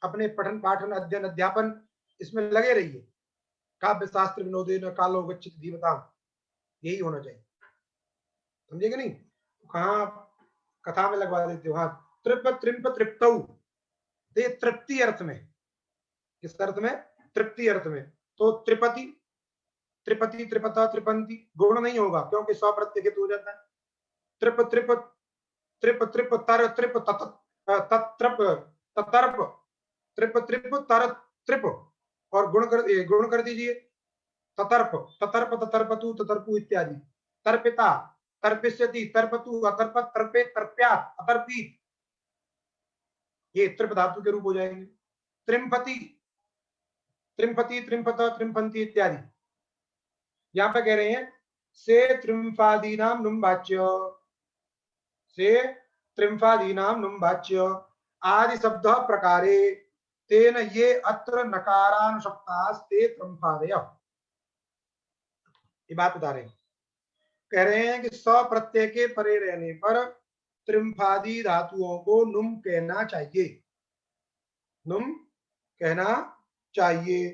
अपने पठन पाठन अध्ययन अध्यापन इसमें लगे रहिए। काव्य शास्त्र विनोदे न कालो गच्छति धीमताम, यही होना चाहिए। समझेगा नहीं? कहाँ कथा में लगवा देते हो। हाँ, त्रिप त्रिम्प तृप्तौ, ते तृप्ति अर्थ में। किस अर्थ में? तृप्ति अर्थ में। तो त्रिपति, त्रिपति, त्रिपथा, त्रिपंती गुण नहीं होगा क्योंकि स्व प्रत्यय हो जाता है। त्रिप त्रिप त्रिप त्रिप तर त्रिप तत्रप ततर्प, त्रिप त्रिप तर त्रिप, और गुण कर दीजिए ततर्प, ततर्प, ततर्पतु, ततर्पु इत्यादि। तर्पिता, तर्पिष्यति, तर्पतु, अतर्पत, तर्पे, तर्प्यात्, अतर्पीत, ये त्रिप धातु के रूप हो जाएंगे। त्रिम्पति, त्रिम्पति, त्रिम्पत, त्रिम्पंती इत्यादि। यहां पे कह रहे हैं से त्रिम्फादीनाम नुम वाच्य, से त्रिम्फादीनाम नुम वाच्य आदि शब्द प्रकारे तेन ये अत्र नकारानुशक्तास्ते त्रिम्फादय। ये बात बता रहे हैं, कह रहे हैं कि स प्रत्यय के परे रहने पर त्रिम्फादी धातुओं को नुम कहना चाहिए, नुम कहना चाहिए।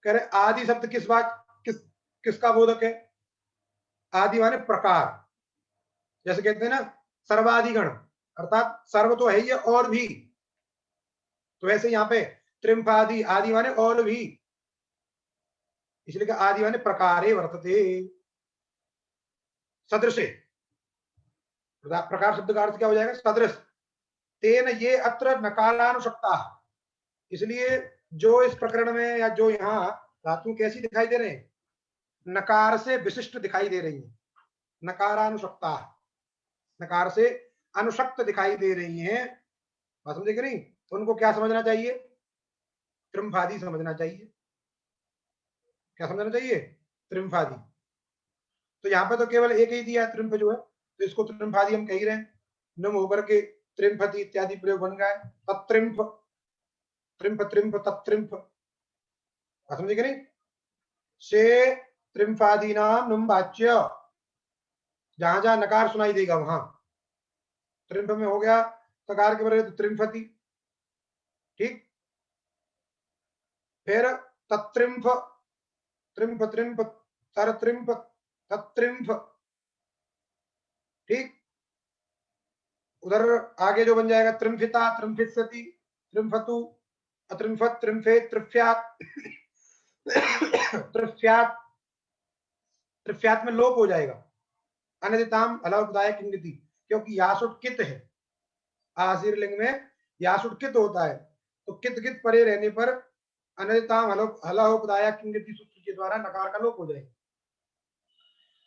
कह रहे आदि शब्द किस बात, किसका बोधक है? आदि माने प्रकार। जैसे कहते हैं ना सर्वाधिगण, अर्थात सर्व तो है ही और भी, तो वैसे यहाँ पे त्रिम्फादि, आदि माने और भी, इसलिए आदि माने प्रकारे वर्तते, सदृश। प्रकार शब्द का अर्थ क्या हो जाएगा? सदृश। तेन ये अत्र नकारानुशक्ता, इसलिए जो इस प्रकरण में या जो यहाँ धातु कैसी दिखाई दे रहे हैं? नकार से विशिष्ट दिखाई दे रही है। नकारानुशक्ता, नकार से अनुशक्त दिखाई दे रही हैं। बात समझे कि नहीं? तो उनको क्या समझना चाहिए? त्रिम्फादी समझना चाहिए। क्या समझना चाहिए? त्रिम्फादी। तो यहाँ पे तो केवल एक ही दिया है त्रिम्फ जो है, तो इसको त्रिम्फादी हम कह ही रहे हैं। नुम होकर के त्रिम्फति इत्यादि प्रयोग बन गया है। तत्त्रिम्फ, त्रिम्फ त्रिम्फ तत्त्रिम्फ। समझे कि नहीं? से त्रिम्फादी नाम नुम वाच्य, जहां जहां नकार सुनाई देगा वहां त्रिम्फ में हो गया, तकार के बरे तो त्रिम्फति। ठीक, फिर तत्त्रिम्फ, त्रिम्फ त्रिम्फ तर त्रिम्फ तत्त्रिम्फ। ठीक, उधर आगे जो बन जाएगा त्रिम्फिता, त्रिम्फिष्यति, त्रिम्फतु, अत्रिम्फत, त्रिम्फे, त्रिफ्यात, त्रिफ्यात, त्रिफ्यात में लोप हो जाएगा। अनदिताम अलौपदायक इंगिति, क्योंकि यासुट कित है, आशीर लिंग में यासुट कित होता है, तो कित कित परे रहने पर अनदिताम हलोपदायक इंगिति सूत्र के द्वारा नकार का लोप हो जाएगा।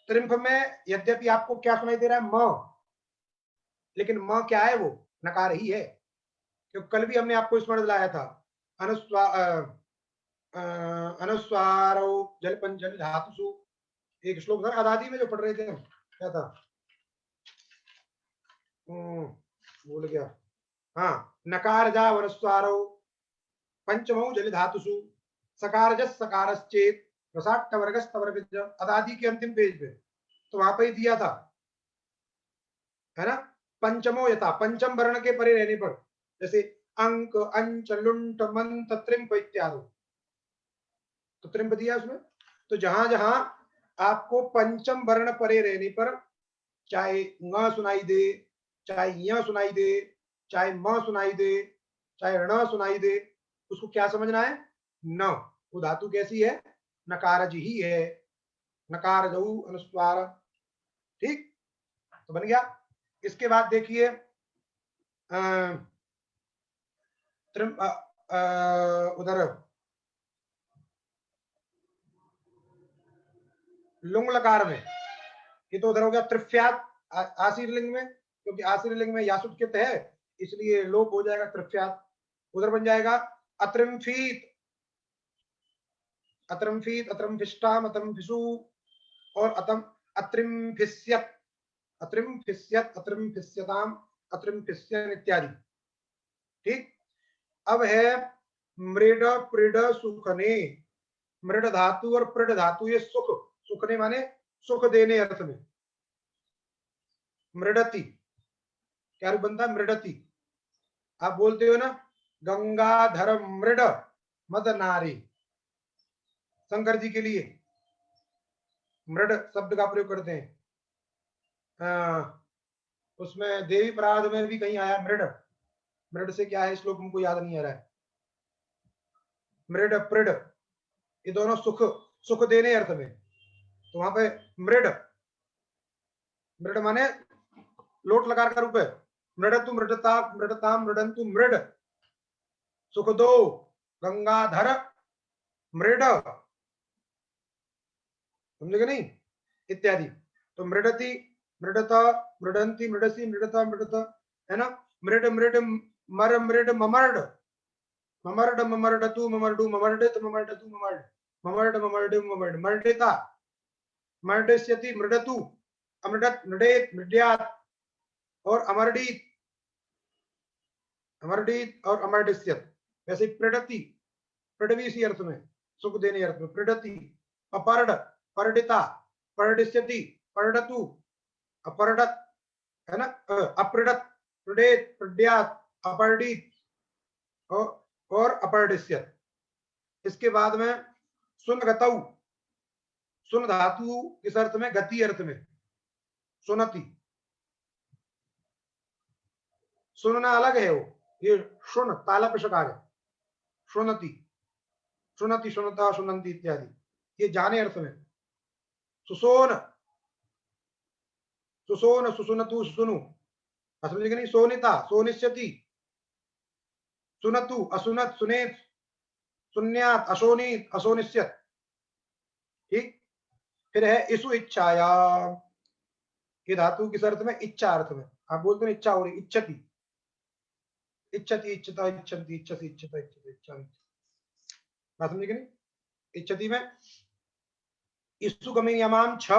त्रिम्फ में यद्यपि आपको क्या सुनाई दे रहा है? म, लेकिन म क्या है? वो नकार ही है। क्योंकि कल भी हमने आपको स्मरण दिलाया था, अनुस्वारो जल पंचन धातुषु, एक श्लोक था आजादी में जो पढ़ रहे थे हम, क्या था? भूल गया। हाँ, नकार जा अनुस्वारो, पंचमौ जल धातुषु सकारजस सकारश्चेत रसाट्टवर्गस्तवर्गज अदादि के अंतिम पेज पे, तो वहां पे ही दिया था, है ना। पंचमो यथा, पंचम वर्ण के परे रहने पर, जैसे अंक अंच लुंट मंत त्रिंप इत्यादि, तो त्रिंप दिया उसमें। तो जहां जहां आपको पंचम वर्ण परे रहने पर, चाहे ङ सुनाई दे, चाहे य सुनाई दे, चाहे म सुनाई दे, चाहे ण सुनाई दे, उसको क्या समझना है, न। वो धातु कैसी है, नकारज ही है, नकार जऊ अनुस्वार, ठीक। तो बन गया। इसके बाद देखिए उधर लुंग लकार में, ये तो उधर हो गया त्रिफ्यात आशीर लिंग में, क्योंकि आशीर लिंग में यासुट कित है, इसलिए लोप हो जाएगा त्रिफ्यात। उधर बन जाएगा अत्रिमफीत, अत्रमफीत, अत्रमफिष्टाम, अत्रमफिषु, और अतम अत्रिमफिष्यत, अत्रिमफिष्यत, अत्रिमफिष्यताम, अत्रिमफिष्यन इत्यादि, ठीक। अब है मृड प्रिड सुखने, मृड धातु और प्रिड धातु, ये सुख, सुखने माने सुख देने अर्थ में। मृडति क्या रूप बनता है, मृडति। आप बोलते हो ना गंगाधर मृड मद नारी, शंकर जी के लिए मृड शब्द का प्रयोग करते हैं। उसमें देवी प्राद में भी कहीं आया मृड, मृड से क्या है श्लोक हमको याद नहीं आ रहा है। मृड प्रिड ये दोनों सुख, सुख देने अर्थ में, तो वहां पे मृड, मृड माने लोट लकार का रूप है। मृडतु मृडता मृडता मृडंतु मृड, सुख दो, गंगाधर मृड, समझेगा नहीं, इत्यादि। तो मृडति, मृडता, मृडंती, मृडसी, मृडता, मृडत, है ना। मृड मृड मर मृड ममर्ड, ममर्ड ममर्डतु ममर्डु ममर्डित ममर्डतु ममर्ड, ममर्ड ममर्ड ममर्ड, मर्डिता, मर्डिष्यति मृडतु, अमृडत मृडेत मृड्यात, और अमर्डीत, अमर्डीत और अमर्डिष्यत। वैसे प्रणति, प्रणवी इसी अर्थ में, सुख देने अर्थ में, प्रणति। अपर्ड, पर्डिता, पर्डिष्यति, पर्डतु, अपर्डत, है ना। अप्रणत, प्रणेत, प्रड्यात, अपर्डित, और अपर्डिष्यत। इसके बाद में सुनगतौ, सुन धातु किस अर्थ में, गति अर्थ में, सुनति, सुनना अलग है वो, ये सुन ताला पेशकार है, सुनति, सुनति, सुनता, सुनंती इत्यादि, ये जाने अर्थ में। सुसोन, सुसोन, सुसुनतु, सुसुनु, समझे नहीं, सोनिता, सोनिष्यति, सुनतु, असुनत, सुनेत, सुन्यात, अशोनित, अशोनिष्यत, ठीक। फिर है इसु इच्छाया, ये धातु किस अर्थ में, इच्छा अर्थ में। आप बोलते हैं इच्छा हो रही, इच्छति, इच्छति, इच्छता, इच्छन्ति, इच्छसि, इच्छता, इच्छते, इच्छा, बात समझे नहीं। इच्छति में इसु गमी यमाम छ,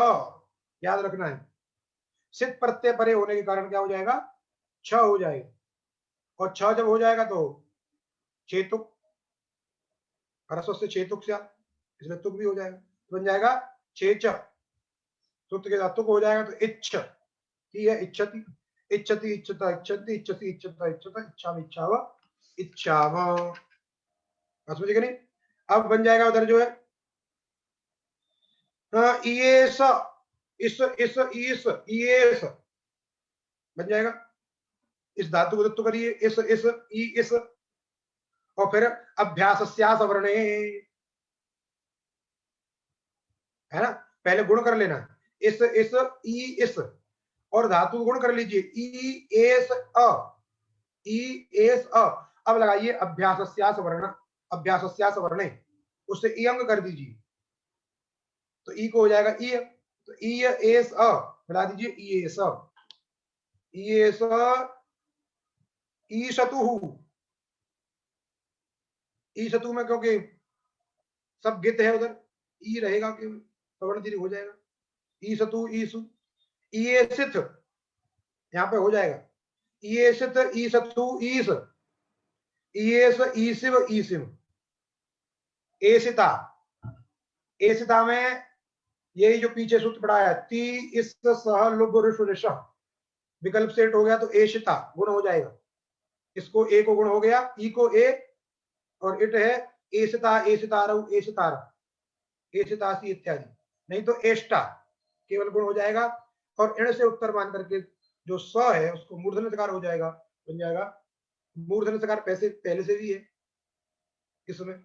याद रखना है, सिद्ध प्रत्यय परे होने के कारण क्या हो जाएगा, छ हो जाएगा, और छ जब हो जाएगा तो चेतुक, ह्रस्व से चेतुक से, इसलिए तुक भी हो जाएगा, तो बन जाएगा चेच, तुक के साथ तुक हो जाएगा, तो इच्छ, ठीक है, इच्छति, इच्छति, इच्छता, इच्छन्ति, इच्छसि, इच्छता, इच्छता, इच्छाम, इच्छाव, इच्छाम, समझेगा नहीं। अब बन जाएगा उधर जो है इस, इस बन जाएगा, इस धातु को तो करिए, इस, और फिर अभ्यासस्यास वर्णे, है ना, पहले गुण कर लेना, इस, इस, और धातु गुण कर लीजिए, ई एस अ, ई एस अ। अब लगाइए अभ्यासस्यास वर्ण, अभ्यासस्यास वर्णे, उससे ई अंग कर दीजिए, तो ई को हो जाएगा ई, तो ई एस अ मिला दीजिए, ई एस, ई एस, ईशतु, ईशतु में क्योंकि सब गित है उधर, ई रहेगा कि सवर्ण दीर्घ हो जाएगा, ईशतु, ईसु, ईसित यहाँ पे हो जाएगा, ईसित, ईसतु, ईस, ईएस ईसिव ईसिम, एसिता, एसिता में यही जो पीछे सूत्र पढ़ा है, ती इस सह लुब ऋष ऋष, विकल्प सेट हो गया तो एशिता गुण हो जाएगा, इसको ए को गुण हो गया, ई को ए, और इट है एसिता एसितारऊ एसितार एसितासी इत्यादि, नहीं तो एष्टा केवल गुण हो जाएगा। और इण से उत्तर मान करके जो स है उसको मूर्धन्य सकार हो जाएगा, बन जाएगा मूर्धन्य सकार पहले से भी है इसमें,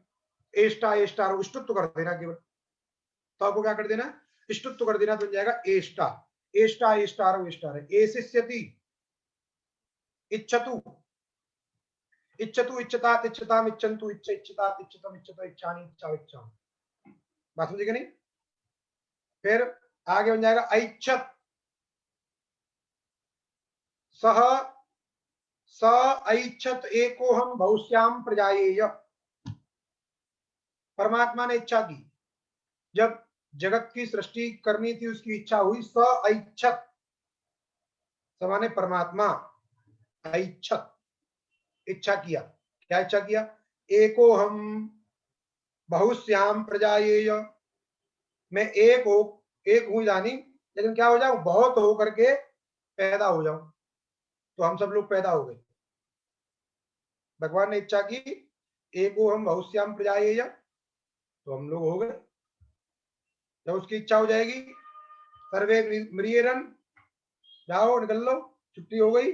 एष्टा एष्टार इष्टुत्व कर देना केवल, तो आपको क्या कर देना, इष्टुत्व कर देना, तो बन जाएगा एष्टा एष्टा एष्टार एष्टार, एसिष्यति इच्छतु इच्छतु इच्छतात इच्छताम इच्छन्तु इच्छ इच्छतात इच्छतम इच्छत इच्छानि इच्छा इच्छा, बात समझे कि नहीं। फिर आगे बन जाएगा ऐच्छत, सह स ऐच्छत एको हम बहुश्याम प्रजायेय, परमात्मा ने इच्छा की, जब जगत की सृष्टि करनी थी उसकी इच्छा हुई, स ऐच्छत समाने परमात्मा, ऐच्छत इच्छा किया, क्या इच्छा किया, एको हम बहुश्याम प्रजायेय, मैं एक हूं जानी, लेकिन क्या हो जाऊं, बहुत हो करके पैदा हो जाऊं, तो हम सब लोग पैदा हो गए, भगवान ने इच्छा की एको हम बहुश्याम प्रजायेय, तो हम लोग हो गए। जब उसकी इच्छा हो जाएगी, सर्वे म्रियेरन, जाओ निकल लो, छुट्टी हो गई,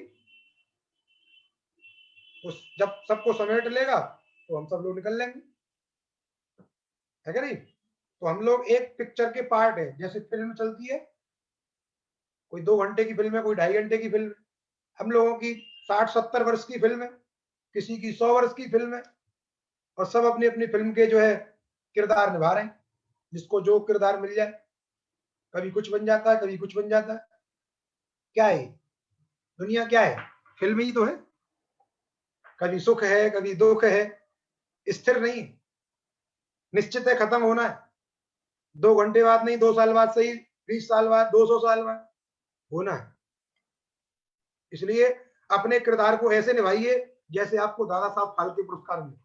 उस जब सबको समेट लेगा तो हम सब लोग निकल लेंगे, है क्या नहीं। तो हम लोग एक पिक्चर के पार्ट है, जैसे फिल्म चलती है, कोई 2 घंटे की फिल्म है, कोई 2.5 घंटे की फिल्म है, हम लोगों की 60-70 वर्ष की फिल्म है, किसी की 100 वर्ष की फिल्म है, और सब अपनी अपनी फिल्म के जो है किरदार निभा रहे हैं, जिसको जो किरदार मिल जाए, कभी कुछ बन जाता है, कभी कुछ बन जाता है। क्या है दुनिया, क्या है, फिल्म ही तो है, कभी सुख है कभी दुख है, स्थिर नहीं, निश्चित है खत्म होना है, 2 घंटे बाद नहीं, 2 साल बाद सही, 20 साल बाद, 200 साल बाद होना है। इसलिए अपने किरदार को ऐसे निभाइए जैसे आपको दादा साहब फाल्के पुरस्कार मिले।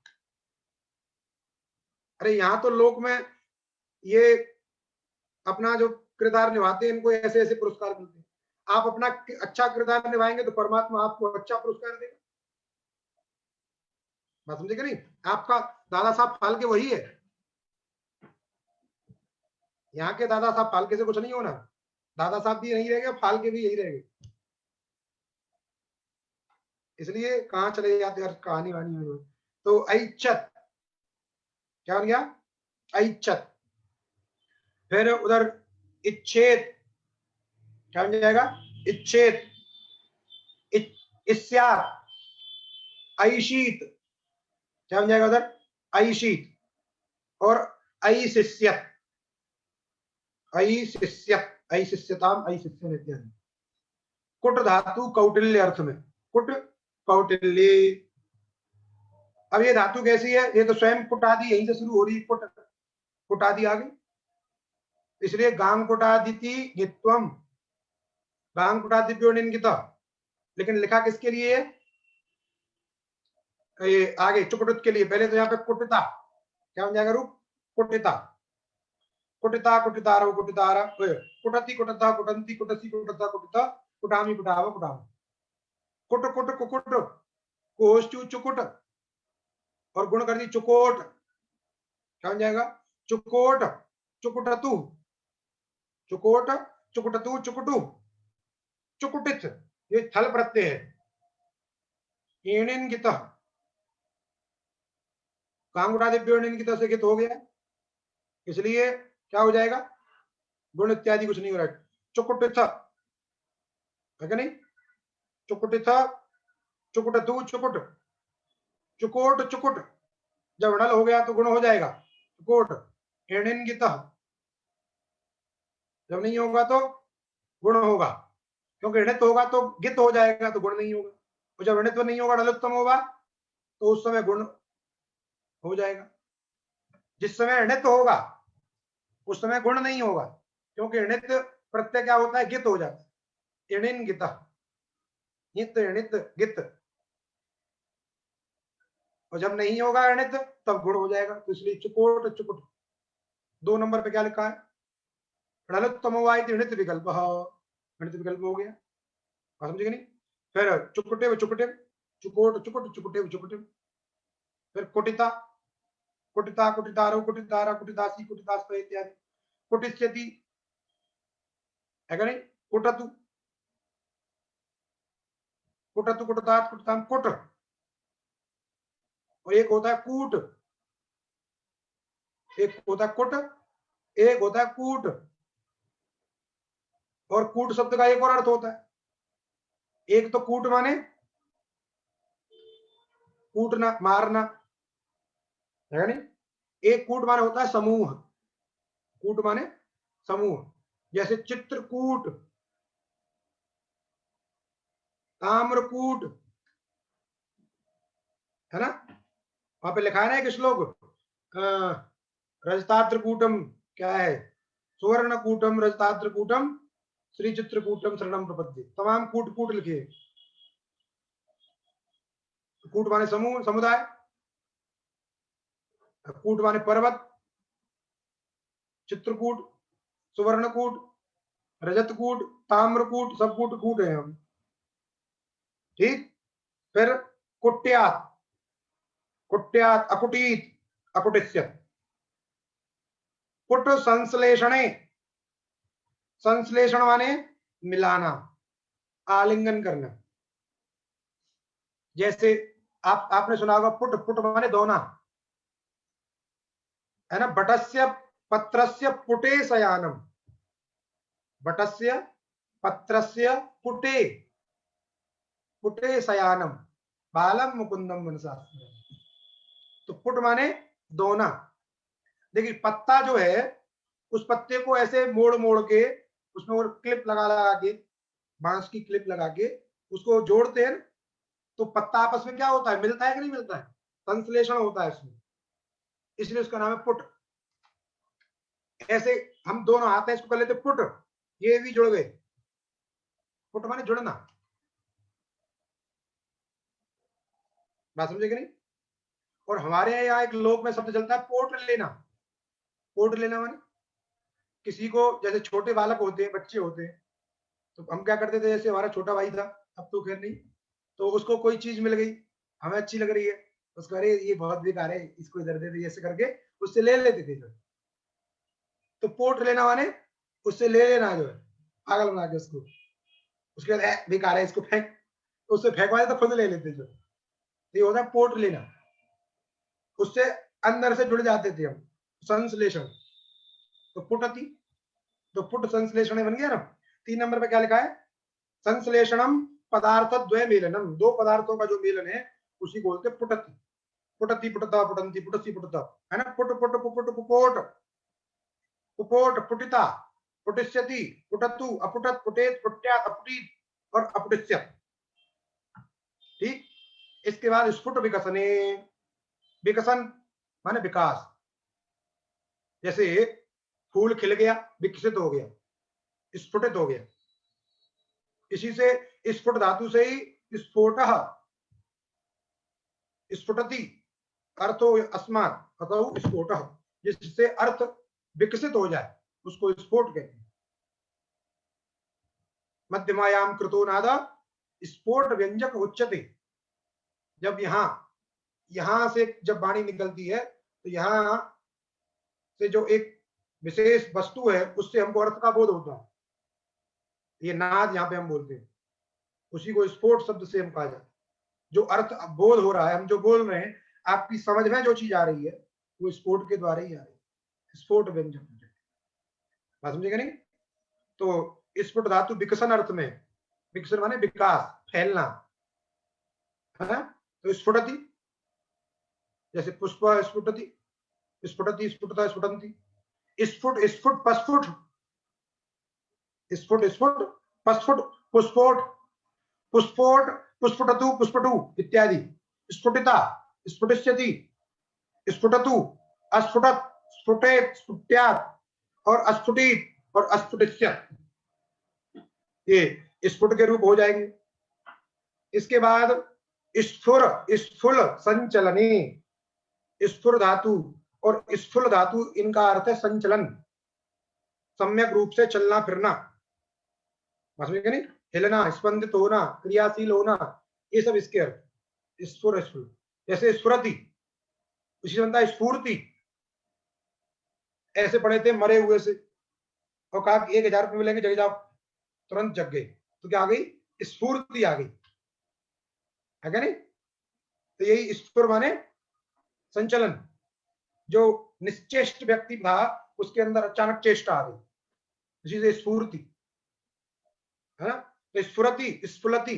अरे यहाँ तो लोक में ये अपना जो किरदार निभाते हैं, इनको ऐसे ऐसे पुरस्कार मिलते हैं, आप अपना अच्छा किरदार निभाएंगे तो परमात्मा आपको अच्छा पुरस्कार देगा, बात समझे कि नहीं। आपका दादा साहब फाल्के वही है, यहाँ के दादा साहब फाल्के से कुछ नहीं होना, दादा साहब भी यही रहेगा, फाल्के भी यही रहेंगे, इसलिए कहाँ चले जाते यार कहानी वानी में। तो ऐच्छत क्या बन गया, ऐच्छत। फिर उधर इच्छेद क्या बन जाएगा, इच्छेद, इस्यात, ऐशीत क्या बन जाएगा उधर, ऐशीत, और ऐशिष्यत, ऐशिष्यत, ऐशिष्यताम ऐशिष्यन इत्यादि। कुट धातु कौटिल्य अर्थ में, कुट कौटिल्य, अब ये धातु कैसी है, ये तो स्वयं कुटादि यहीं से शुरू हो रही है, कुट कुटादि आ गई, इसलिए गांग कुटादिति गित्वम, गांग कुटादिभ्यो निन्गिता, लेकिन लिखा किसके लिए है, ये आगे चुकुट के लिए, पहले तो यहाँ पे कुटिता क्या बन जाएगा रूप, कुटिता, कुटिता कुटितारो कुटितारा, कुटति कुटता कुटंती कुटसी कुटता कुटिता कुटामी कुटाव कुटाम, कुट कुट कुकुट कोष्टु चुकुट, और गुण कर दी चुकोट, क्या बन जाएगा, चुकोट चुकुटतु, चुकोट चुकुटतु चुकुटु, चुकुटित, ये थल प्रत्यय है, ईणिन कांगुटादिभ्यो ईणिन से गित हो गया, इसलिए क्या हो जाएगा, गुण इत्यादि कुछ नहीं हो रहा है, चुकुटित है कि नहीं, चुकुटित चुकुटतु चुकुट, चुकोट चुकुट, जब ढल हो गया तो गुण हो जाएगा, चुकोट, ईणिन जब नहीं होगा तो गुण होगा, क्योंकि ऋणित होगा तो गित हो जाएगा तो गुण नहीं होगा, और जब ऋणित्व नहीं होगा ढलोत्तम होगा तो उस समय गुण हो जाएगा, जिस समय ऋणित होगा उस समय गुण नहीं होगा, क्योंकि ऋणित प्रत्यय क्या होता है, गित हो जाता है, ऋणिन गित, हित ऋणित गित, और जब नहीं होगा अणित तब गुण हो जाएगा। तो इसलिए चुकोट चुकुट। 2 नंबर पे क्या लिखा है? णलोत्तमोवाइति णित विकल्प, णित विकल्प हो गया, समझे नहीं? फिर चुकुटे चुकुटे, चुकोट चुकुट चुकुटे चुकुटे। फिर कुटिता, कुटिता कुटितारो कुटितारा कुटितासी कुटितास्प इत्यादि। कुटिष्यति है क्या नहीं? कुटतु, कुटतु कुटतात कुटताम कुट। और एक होता है कूट, एक होता है कुट, एक होता है कूट। और कूट शब्द का एक और अर्थ होता है, एक तो कूट माने कूटना मारना है नहीं, एक कूट माने होता है समूह, कूट माने समूह। जैसे चित्रकूट, ताम्रकूट, है ना? वहां पे लिखा है ना एक श्लोक, रजताद्रकूटम क्या है, सुवर्णकूटम रजताद्रकूटम श्री चित्रकूटम शरणम प्रपद्ये। तमाम कूट कूट लिखे। कूट माने समूह समुदाय, कूट माने पर्वत, चित्रकूट, सुवर्णकूट, रजतकूट, ताम्रकूट, सब कूट कूट है हम, ठीक। फिर कुट्यात, कुट्यात अकुटीत अकुटिस्य। कुट संश्लेषणे, संश्लेषण माने मिलाना, आलिंगन करना। जैसे आपने सुना होगा पुट, पुट माने दोना, है ना? बटस्य पत्रस्य पुटे शयानम, बटस्य पत्रस्य पुटे, पुटे शयानम बालम मुकुंदम मनसा। तो पुट माने दोना। देखिए पत्ता जो है, उस पत्ते को ऐसे मोड़ मोड़ के उसमें और क्लिप लगा लगा के, बांस की क्लिप लगा के उसको जोड़ते हैं, तो पत्ता आपस में क्या होता है, मिलता है कि नहीं मिलता है, संश्लेषण होता है इसमें, इसलिए उसका नाम है पुट। ऐसे हम दोनों हाथ हैं, इसको कर लेते पुट, ये भी जुड़ गए। पुट माने जुड़ना, बात समझे कि नहीं? और हमारे यहाँ एक लोक में शब्द चलता है पोट लेना। पोट लेना माने किसी को, जैसे छोटे बालक होते हैं, बच्चे होते हैं, तो हम क्या करते थे, जैसे हमारा छोटा भाई था, अब तो खैर नहीं, तो उसको कोई चीज मिल गई, हमें अच्छी लग रही है, उसको अरे ये बहुत बेकार है, इसको इधर दे दे, ऐसे करके उससे ले लेते थे। तो पोट लेना माने उससे ले लेना, जो है पागल बना के उसको, उसके बाद बेकार है इसको फेंक, तो उससे फेंकवाए तो खुद ले लेते जो, ये होता है पोट लेना। उससे अंदर से जुड़ जाते थे हम, संश्लेषण। तो पुटति, तो पुट संश्लेषण बन गया ना। 3 नंबर पे क्या लिखा है? संश्लेषणम पदार्थ द्वय मेलनम, दो पदार्थों का जो मेलन है उसी को बोलते पुटति। पुटति पुटता पुटंती पुटसी पुटता, है ना? पुट पुट पुपुट पुपोट, पुपोट पुटिता पुटिष्यति, पुटतु अपुटत पुटेत पुट्यात अपुटीत और अपुटिष्यत, ठीक। इसके बाद स्फुट विकसने, विकसन माने विकास। जैसे फूल खिल गया, विकसित हो गया, स्फुटित हो गया। इसी से स्फुट धातु से ही स्फोटः, स्फुटति अर्थो अस्मात् अतः स्फोटः, जिससे अर्थ विकसित हो जाए उसको स्फोट कहते हैं। मध्यमायाम कृतो नाद स्फोट व्यंजक उच्यते। जब यहां से जब वाणी निकलती है, तो यहां से जो एक विशेष वस्तु है उससे हमको अर्थ का बोध होता है, ये नाद यहाँ पे हम बोलते हैं, उसी को स्फोट शब्द से हम कहा जाता है। जो अर्थ बोध हो रहा है, हम जो बोल रहे हैं, आपकी समझ में जो चीज आ रही है वो स्फोट के द्वारा ही आ रही है, स्फोट व्यंजक, बात समझेगा नहीं? तो स्फुट धातु विकसन अर्थ में, विकसन माने विकास, फैलना, है ना? तो स्फुटति, जैसे पुष्प स्फुटति, स्फुटति स्फुटता स्फुटंती, स्फुट स्फुट पस्फुट, स्फुट स्फुट पस्फुट पुष्पोट, पुष्पोट पुष्पटतु पुष्पटु इत्यादि। स्फुटिता स्फुटिष्यति, स्फुटतु अस्फुटत स्फुटेत स्फुट्यात और अस्फुटित और अस्फुटिष्यत, ये स्फुट के रूप हो जाएंगे। इसके बाद स्फुर स्फुल संचलने, स्फुर धातु और स्फुल धातु इनका अर्थ है संचलन, सम्यक रूप से चलना फिरना, समझ गए नहीं, हिलना, स्पंदित होना, क्रियाशील होना, ये सब इसके अर्थ। स्फुर स्फुर, जैसे स्फुरति, उसी से बनता है स्फूर्ति। ऐसे पढ़े थे मरे हुए से, और कहा कि 1000 रुपये मिलेंगे, जग जाओ, तुरंत जग गए, तो क्या आ गई, स्फूर्ति आ गई, है क्या नहीं। तो यही स्फुर माने संचलन, जो निश्चेष्ट व्यक्ति था उसके अंदर अचानक चेष्टा आ गई, इसी से स्फूर्ति है ना। तो स्फुरति स्फुलति,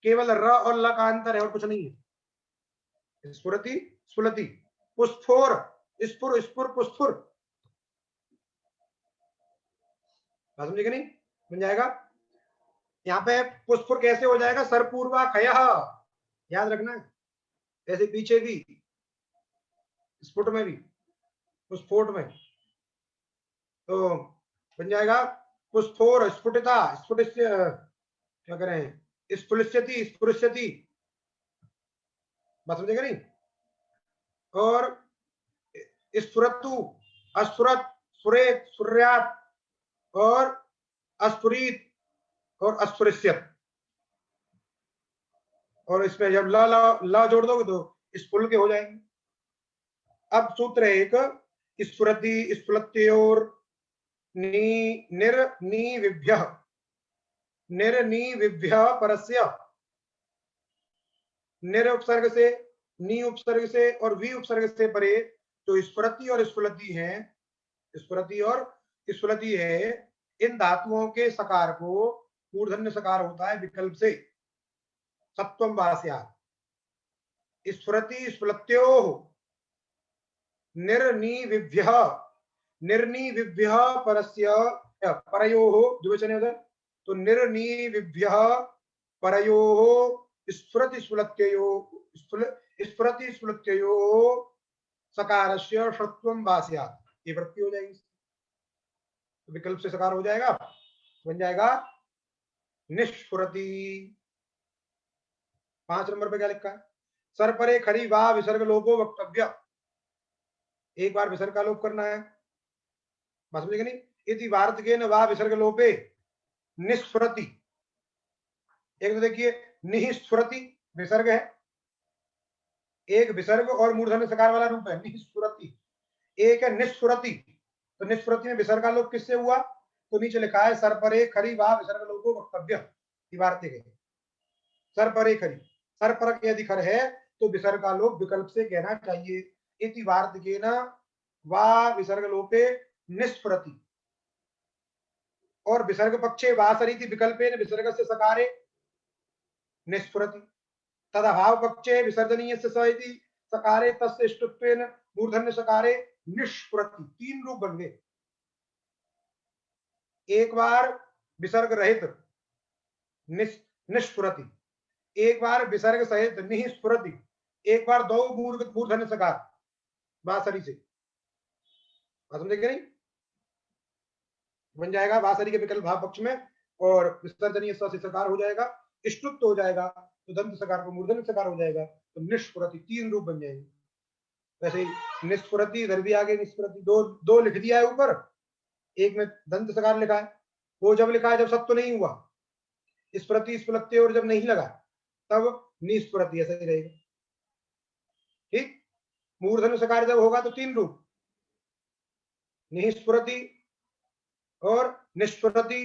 केवल र और ल का अंतर है और कुछ नहीं है। स्फुरति स्फुलति, पुष्फोर, स्फुर स्फुर पुष्फुर, समझे नहीं, बन जाएगा। यहाँ पे पुष्फुर कैसे हो जाएगा, सरपूर्वा खय, याद रखना, ऐसे पीछे भी स्फुट में भी, पुष्फोट में, तो बन जाएगा पुष्फोर, स्फुटिता, स्फुट, क्या करें, स्फुलिष्यति स्फुरिष्यति, बात समझेगा नहीं। और स्फुरतु, अस्फुरत, सुरेत, सुर्यात, और अस्फुरित, और अस्फुरिष्यत, और इसमें जब ला जोड़ दोगे तो स्फुल के हो जाएंगे। अब सूत्र है एक, स्फुरति स्फुलत्योर निर्निविभ्यः, निर्निविभ्यः परस्य, निर उपसर्ग से, नी उपसर्ग से और वी उपसर्ग से परे जो स्फुरति और स्फुलति है, स्फुरति और स्फुलति है, इन धातुओं के सकार को मूर्धन्य सकार होता है विकल्प से, सत्वम वास्यात्, स्फुरति स्फुलत्योः निर्निविभ्यः, निर्निविभ्यः परस्य, परयोः द्विवचने उधर, तो निर्निविभ्यः परयोः स्फुरति स्फुलत्योः, स्फुरति स्फुलत्योः सकारस्य षत्वं वास्यात्, ये वृत्ति हो जाएगी, तो विकल्प से सकार हो जाएगा, बन जाएगा निष्फुरति। 5 नंबर पे क्या लिखा है, सर परे खरी वा विसर्ग लोपो वक्तव्य, एक बार विसर्ग का लोप करना है, बात समझेगा नहीं। इति वार्तिकेन वा विसर्ग लोपे निस्फुरति, एक तो देखिए निस्फुरति विसर्ग है, एक विसर्ग और मूर्धन्य सकार वाला रूप है निस्फुरति, एक है निस्फुरति, तो निस्फुरति में विसर्ग का लोप किससे हुआ, तो नीचे लिखा है सर परे खरी वा विसर्ग लोपो वक्तव्य, वार्तिक, सर परे खरी, सर पर यदि खर है तो विसर्ग का लोप विकल्प से कहना चाहिए। इति वार्तिकेन वा विसर्ग लोपे निस्फुरति, और विसर्ग पक्षे वासरीति विकल्पेन विसर्गस्य सकारे निस्फुरति, तदभाव पक्षे विसर्जनीयस्य स इति सकारे तस्य इष्टत्वेन मूर्धन्य सकारे निष्फुरति, 3 रूप बन गए, एक बार विसर्ग रहित निष्फुरति, एक बार विसर्ग सहित निस्फुरति, एक बार दो मूर्धन्य सकार वासरी से, समझे नहीं, बन जाएगा वासरी के विकल्प भाव पक्ष में, और विसर्जनीय स से सकार हो जाएगा, इष्टुत हो जाएगा, तो दंत सकार को मूर्धन्य सकार हो जाएगा, तो निष्फुरति 3 रूप बन जाएंगे। वैसे ही निष्फुरति इधर भी आगे निष्फुरति, दो लिख दिया है ऊपर, एक में दंत सकार लिखा है, वो जब लिखा है जब सत्व नहीं हुआ, स्फुरति स्फुलत्य और जब नहीं लगा तब निस्फुरति, ऐसा ही रहेगा, ठीक। मूर्धन्य सकार जब होगा तो 3 रूप, निस्फुरति और निष्फुरति,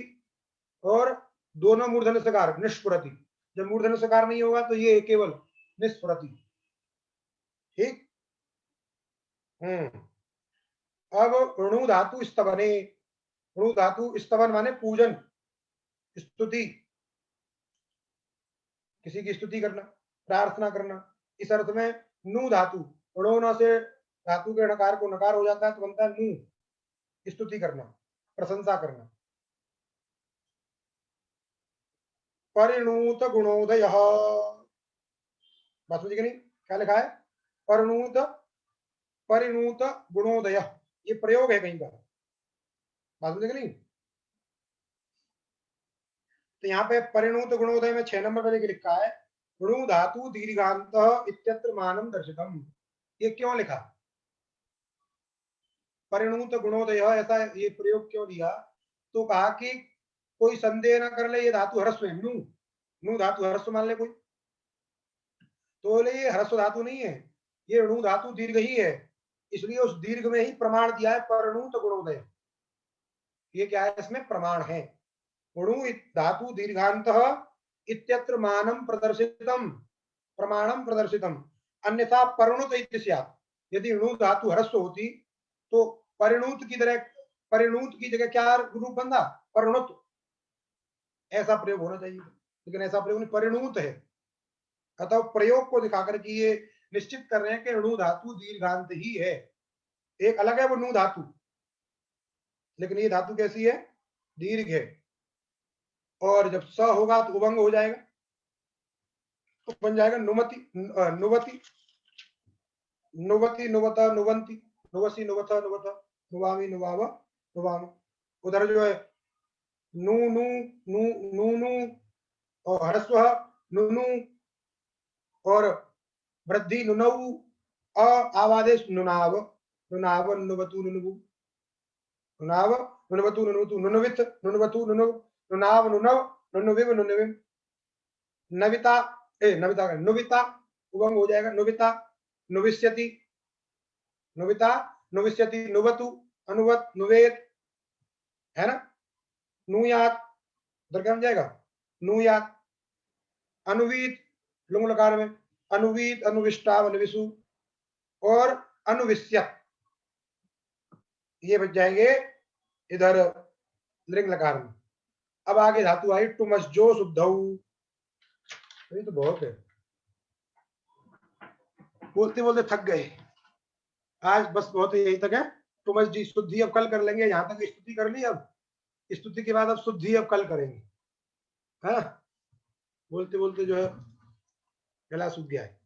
और दोनों मूर्धन्य सकार निष्फुरति, जब मूर्धन्य सकार नहीं होगा तो ये केवल निष्फुरति, ठीक। अब ऋणु धातु स्तवने, ऋणु धातु स्तवन माने पूजन, स्तुति, किसी की स्तुति करना, प्रार्थना करना, इस अर्थ में नु धातु, ऋणोना से धातु के नकार को नकार हो जाता है तो बनता है नु, स्तुति करना, प्रशंसा करना। परिणूत गुणोदय, बात समझिए नहीं, क्या लिखा है, परिणूत, परिणूत गुणोदय, ये प्रयोग है कहीं का, बात समझिए नहीं। तो यहाँ पे परिणूत गुणोदय में 6 नंबर पर लिखा है णु धातु दीर्घांत इत्यत्र मानम दर्शितम। ये क्यों लिखा? परिणूत गुणोदय, ऐसा ये प्रयोग क्यों दिया? तो कहा कि कोई संदेह न कर ले ये धातु ह्रस्व है, नु धातु ह्रस्व मान ले कोई, तो बोले ये ह्रस्व धातु नहीं है, ये णु धातु दीर्घ ही है, इसलिए उस दीर्घ में ही प्रमाण दिया है परिणूत गुणोदय। ये क्या है? इसमें प्रमाण है। णु धातु दीर्घांत इत्यत्र मानम प्रदर्शितम, प्रमाणम प्रदर्शितम, अन्यथा परिणुत इति स्यात्। यदि णु धातु ह्रस्व होती तो परिणूत की तरह, परिणूत की जगह क्या रूप बनता? परिणुत, ऐसा प्रयोग होना चाहिए, लेकिन ऐसा प्रयोग नहीं, परिणूत है। अतः प्रयोग को दिखाकर के ये निश्चित कर रहे हैं कि णु धातु दीर्घांत ही है। एक अलग है वो णु धातु, लेकिन ये धातु कैसी है? दीर्घ है। और जब स होगा तो उभंग हो जाएगा, तो बन जाएगा नुमति, नुवति, नुवति, नुवता, नुवंती, नुवसी, नुवथा, नुवथा, नुवामी, नुवाव, नुवाम। उधर जो है नु नु नु नु नु और ह्रस्व नुनु और वृद्धि नुनऊ, आवादेश नुनाव, नुनाव, नुवतु, नुनुवु, नुनाव, नुनवतु, नुनुवतु, नुनुवित, नुनवतु, नुनुव, नुनाव, नुनव, नुनुविव, नुनुविम, नविता, नविता का नुविता उभंग हो जाएगा, नुविता, नुविष्यति, नुविता, नुविष्यति, नुवतु, अनुवत, नुवेद, है ना? नुयात उधर क्या बन जाएगा? नुयात, अनुवीत लुंग लकार में, अनुवीत, अनुविष्टाव, अनुविशु और अनुविष्यत, ये बच जाएंगे इधर लिंग लकार में। अब आगे धातु आई टुमस्जो शुद्धौ, ये तो बहुत है, बोलते बोलते थक गए आज, बस बहुत यही तक है। टुमस जी शुद्धि अब कल कर लेंगे, यहां तक स्तुति कर ली, अब स्तुति के बाद अब शुद्धि अब कल करेंगे, है ना? बोलते बोलते जो है गला सूख गया है।